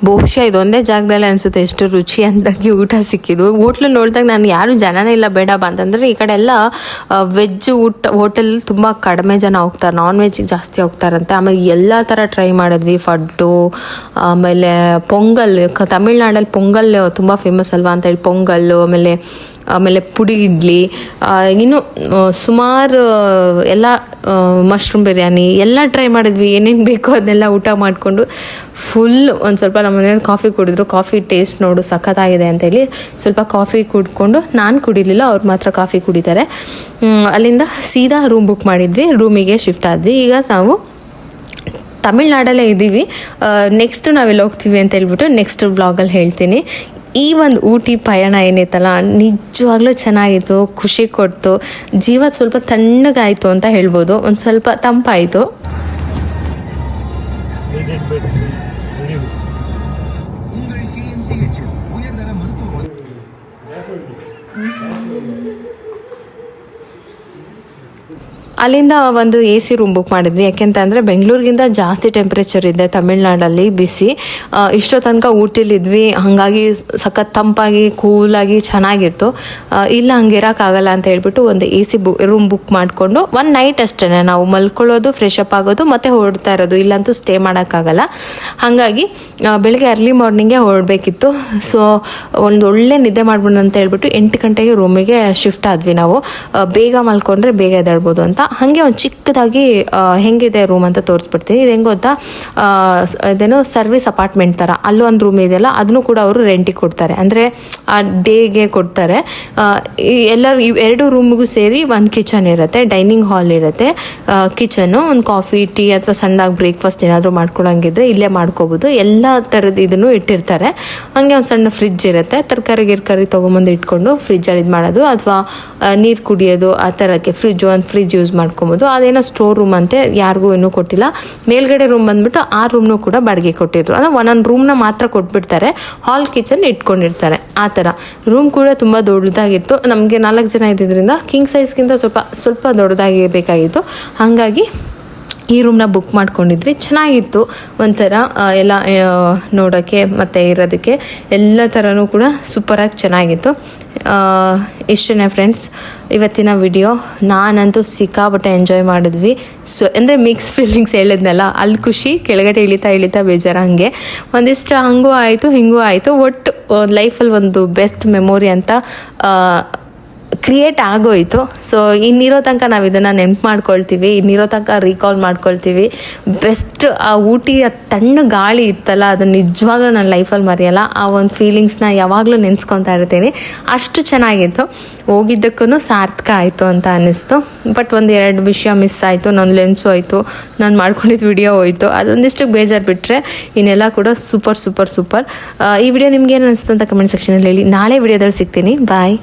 ಬಹುಶಃ ಇದೊಂದೇ ಜಾಗದಲ್ಲಿ ಅನಿಸುತ್ತೆ ಎಷ್ಟು ರುಚಿ ಅಂತಾಗಿ ಊಟ ಸಿಕ್ಕಿದ್ದು. ಹೋಟ್ಲು ನೋಡಿದಾಗ ನಾನು ಯಾರು ಜನನೇ ಇಲ್ಲ ಬೇಡ ಬಾ ಅಂತಂದರೆ, ಈ ಕಡೆ ಎಲ್ಲ ವೆಜ್ ಹೋಟೆಲ್ ತುಂಬ ಕಡಿಮೆ ಜನ ಹೋಗ್ತಾರೆ, ನಾನ್ ವೆಜ್ಜಿಗೆ ಜಾಸ್ತಿ ಹೋಗ್ತಾರಂತೆ. ಆಮೇಲೆ ಎಲ್ಲ ಥರ ಟ್ರೈ ಮಾಡಿದ್ವಿ. ಫಡ್ಡು, ಆಮೇಲೆ ಪೊಂಗಲ್, ತಮಿಳ್ನಾಡಲ್ಲಿ ಪೊಂಗಲ್ ತುಂಬ ಫೇಮಸ್ ಅಲ್ವಾ ಅಂತೇಳಿ ಪೊಂಗಲ್ಲು, ಆಮೇಲೆ ಪುಡಿ ಇಡ್ಲಿ, ಇನ್ನು ಸುಮಾರು ಎಲ್ಲ ಮಶ್ರೂಮ್ ಬಿರಿಯಾನಿ ಎಲ್ಲ ಟ್ರೈ ಮಾಡಿದ್ವಿ. ಏನೇನು ಬೇಕೋ ಅದನ್ನೆಲ್ಲ ಊಟ ಮಾಡಿಕೊಂಡು ಫುಲ್ ಒಂದು ಸ್ವಲ್ಪ ನಮ್ಮ ಮನೆಯಲ್ಲಿ ಕಾಫಿ ಕುಡಿದ್ರು. ಕಾಫಿ ಟೇಸ್ಟ್ ನೋಡು ಸಖತ್ತಾಗಿದೆ ಅಂತೇಳಿ ಸ್ವಲ್ಪ ಕಾಫಿ ಕುಡ್ಕೊಂಡು, ನಾನು ಕುಡಿಲಿಲ್ಲ, ಅವ್ರು ಮಾತ್ರ ಕಾಫಿ ಕುಡಿತಾರೆ. ಅಲ್ಲಿಂದ ಸೀದಾ ರೂಮ್ ಬುಕ್ ಮಾಡಿದ್ವಿ, ರೂಮಿಗೆ ಶಿಫ್ಟ್ ಆದ್ವಿ. ಈಗ ನಾವು ತಮಿಳ್ನಾಡಲ್ಲೇ ಇದ್ದೀವಿ. ನೆಕ್ಸ್ಟ್ ನಾವೆಲ್ಲಿ ಹೋಗ್ತೀವಿ ಅಂತ ಹೇಳ್ಬಿಟ್ಟು ನೆಕ್ಸ್ಟ್ ಬ್ಲಾಗಲ್ಲಿ ಹೇಳ್ತೀನಿ. ಈ ಒಂದು ಊಟಿ ಪಯಣ ಏನೈತಲ್ಲ ನಿಜವಾಗ್ಲೂ ಚೆನ್ನಾಗಿತ್ತು, ಖುಷಿ ಕೊಡ್ತು, ಜೀವ ಸ್ವಲ್ಪ ತಣ್ಣಗಾಯಿತು ಅಂತ ಹೇಳ್ಬೋದು, ಒಂದು ಸ್ವಲ್ಪ ತಂಪಾಯಿತು. ಅಲ್ಲಿಂದ ಒಂದು AC ರೂಮ್ ಬುಕ್ ಮಾಡಿದ್ವಿ. ಯಾಕೆಂತಂದರೆ ಬೆಂಗಳೂರಿಗಿಂತ ಜಾಸ್ತಿ ಟೆಂಪ್ರೇಚರ್ ಇದೆ ತಮಿಳ್ನಾಡಲ್ಲಿ, ಬಿಸಿ. ಇಷ್ಟೋ ತನಕ ಊಟಿಲಿದ್ವಿ, ಹಾಗಾಗಿ ಸಖತ್ ತಂಪಾಗಿ ಕೂಲಾಗಿ ಚೆನ್ನಾಗಿತ್ತು. ಇಲ್ಲ ಹಂಗೆ ಇರೋಕ್ಕಾಗಲ್ಲ ಅಂತ ಹೇಳ್ಬಿಟ್ಟು ಒಂದು AC ರೂಮ್ ಬುಕ್ ಮಾಡಿಕೊಂಡು 1 ನೈಟ್ ಅಷ್ಟೇ ನಾವು ಮಲ್ಕೊಳ್ಳೋದು, ಫ್ರೆಶ್ ಅಪ್ ಆಗೋದು ಮತ್ತು ಹೊರಡ್ತಾ ಇರೋದು, ಇಲ್ಲಂತೂ ಸ್ಟೇ ಮಾಡೋಕ್ಕಾಗಲ್ಲ. ಹಾಗಾಗಿ ಬೆಳಗ್ಗೆ ಅರ್ಲಿ ಮಾರ್ನಿಂಗೇ ಹೊರಡಬೇಕಿತ್ತು. ಸೊ ಒಂದು ಒಳ್ಳೆ ನಿದ್ದೆ ಮಾಡ್ಬಿಡೋಣ ಅಂತ ಹೇಳ್ಬಿಟ್ಟು 8 ಗಂಟೆಗೆ ರೂಮಿಗೆ ಶಿಫ್ಟ್ ಆದ್ವಿ ನಾವು. ಬೇಗ ಮಲ್ಕೊಂಡ್ರೆ ಬೇಗ ಎದ್ದೇಳ್ಬೋದು ಅಂತ. ಹಾಗೆ ಒಂದು ಚಿಕ್ಕದಾಗಿ ಹೆಂಗಿದೆ ರೂಮ್ ಅಂತ ತೋರಿಸ್ಬಿಡ್ತೀನಿ. ಇದು ಹೆಂಗೆ ಗೊತ್ತಾ, ಇದೇನೋ ಸರ್ವಿಸ್ ಅಪಾರ್ಟ್ಮೆಂಟ್ ಥರ, ಅಲ್ಲೂ ಒಂದು ರೂಮ್ ಇದೆಯಲ್ಲ ಅದನ್ನು ಕೂಡ ಅವರು ರೆಂಟಿಗೆ ಕೊಡ್ತಾರೆ, ಅಂದರೆ ಆ ಡೇಗೆ ಕೊಡ್ತಾರೆ. ಎಲ್ಲರೂ 2 ರೂಮಿಗೂ ಸೇರಿ ಒಂದು ಕಿಚನ್ ಇರುತ್ತೆ, ಡೈನಿಂಗ್ ಹಾಲ್ ಇರುತ್ತೆ, ಕಿಚನ್ನು, ಒಂದು ಕಾಫಿ ಟೀ ಅಥವಾ ಸಣ್ಣದಾಗಿ ಬ್ರೇಕ್ಫಾಸ್ಟ್ ಏನಾದರೂ ಮಾಡ್ಕೊಳ್ಳೋಂಗಿದ್ರೆ ಇಲ್ಲೇ ಮಾಡ್ಕೋಬೋದು. ಎಲ್ಲ ಥರದ್ದು ಇದನ್ನು ಇಟ್ಟಿರ್ತಾರೆ. ಹಾಗೆ ಒಂದು ಸಣ್ಣ ಫ್ರಿಜ್ ಇರುತ್ತೆ, ತರಕಾರಿ ತೊಗೊಂಬಂದು ಇಟ್ಕೊಂಡು ಫ್ರಿಜ್ಜಲ್ಲಿ ಇದು ಮಾಡೋದು, ಅಥವಾ ನೀರು ಕುಡಿಯೋದು ಆ ಥರಕ್ಕೆ ಒಂದು ಫ್ರಿಜ್ ಯೂಸ್ ಮಾಡ್ಕೊಬೋದು. ಅದೇನೋ ಸ್ಟೋರ್ ರೂಮ್ ಅಂತೆ, ಯಾರಿಗೂ ಇನ್ನೂ ಕೊಟ್ಟಿಲ್ಲ. ಮೇಲ್ಗಡೆ ರೂಮ್ ಬಂದ್ಬಿಟ್ಟು ಆ ರೂಮ್ನೂ ಕೂಡ ಬಾಡಿಗೆ ಕೊಟ್ಟಿದ್ರು. ಅಂದರೆ ಒಂದೊಂದು ರೂಮ್ನ ಮಾತ್ರ ಕೊಟ್ಬಿಡ್ತಾರೆ, ಹಾಲ್ ಕಿಚನ್ ಇಟ್ಕೊಂಡಿರ್ತಾರೆ ಆ ಥರ. ರೂಮ್ ಕೂಡ ತುಂಬ ದೊಡ್ಡದಾಗಿತ್ತು. ನಮಗೆ 4 ಜನ ಇದ್ದಿದ್ದರಿಂದ ಕಿಂಗ್ ಸೈಜ್ಗಿಂತ ಸ್ವಲ್ಪ ದೊಡ್ಡದಾಗಿ ಬೇಕಾಗಿತ್ತು. ಹಾಗಾಗಿ ಈ ರೂಮ್ನ ಬುಕ್ ಮಾಡ್ಕೊಂಡಿದ್ವಿ. ಚೆನ್ನಾಗಿತ್ತು ಒಂಥರ ಎಲ್ಲ ನೋಡೋಕ್ಕೆ ಮತ್ತು ಇರೋದಕ್ಕೆ ಎಲ್ಲ ಥರನೂ ಕೂಡ ಸೂಪರಾಗಿ ಚೆನ್ನಾಗಿತ್ತು. ಇಷ್ಟೇ ಫ್ರೆಂಡ್ಸ್ ಇವತ್ತಿನ ವಿಡಿಯೋ. ನಾನಂತೂ ಸಿಕ್ಕಾಪಟ್ಟೆ ಎಂಜಾಯ್ ಮಾಡಿದ್ವಿ. ಅಂದರೆ ಮಿಕ್ಸ್ ಫೀಲಿಂಗ್ಸ್ ಹೇಳಿದ್ನಲ್ಲ, ಅಲ್ಲಿ ಖುಷಿ, ಕೆಳಗಡೆ ಇಳಿತಾ ಬೇಜಾರು, ಹಾಗೆ ಒಂದಿಷ್ಟು ಹಂಗೂ ಆಯಿತು ಹಿಂಗೂ ಆಯಿತು. ಒಟ್ಟು ಲೈಫಲ್ಲಿ ಒಂದು ಬೆಸ್ಟ್ ಮೆಮೊರಿ ಅಂತ ಕ್ರಿಯೇಟ್ ಆಗೋಯಿತು. ಸೊ ಇನ್ನಿರೋ ತನಕ ನಾವು ಇದನ್ನು ನೆನ್ಪು ಮಾಡ್ಕೊಳ್ತೀವಿ, ಇನ್ನಿರೋ ತನಕ ರೀಕಾಲ್ ಮಾಡ್ಕೊಳ್ತೀವಿ. ಬೆಸ್ಟ್ ಆ ಊಟಿಯ ತಣ್ಣ ಗಾಳಿ ಇತ್ತಲ್ಲ, ಅದು ನಿಜವಾಗ್ಲೂ ನನ್ನ ಲೈಫಲ್ಲಿ ಮರೆಯಲ್ಲ. ಆ ಒಂದು ಫೀಲಿಂಗ್ಸ್ನ ಯಾವಾಗಲೂ ನೆನೆಸ್ಕೊತಾ ಇರ್ತೀನಿ. ಅಷ್ಟು ಚೆನ್ನಾಗಿತ್ತು. ಹೋಗಿದ್ದಕ್ಕೂ ಸಾರ್ಥಕ ಆಯಿತು ಅಂತ ಅನ್ನಿಸ್ತು. ಬಟ್ 1-2 ವಿಷಯ ಮಿಸ್ ಆಯಿತು. ನನ್ನ ಲೆನ್ಸು ಹೋಯಿತು, ನಾನು ಮಾಡ್ಕೊಂಡಿದ್ದು ವಿಡಿಯೋ ಹೋಯಿತು. ಅದೊಂದಿಷ್ಟಕ್ಕೆ ಬೇಜಾರು ಬಿಟ್ಟರೆ ಇನ್ನೆಲ್ಲ ಕೂಡ ಸೂಪರ್. ಈ ವಿಡಿಯೋ ನಿಮ್ಗೆ ಏನು ಅನಿಸ್ತು ಅಂತ ಕಮೆಂಟ್ ಸೆಕ್ಷನಲ್ಲಿ ಹೇಳಿ. ನಾಳೆ ವಿಡಿಯೋದಲ್ಲಿ ಸಿಗ್ತೀನಿ. ಬಾಯ್.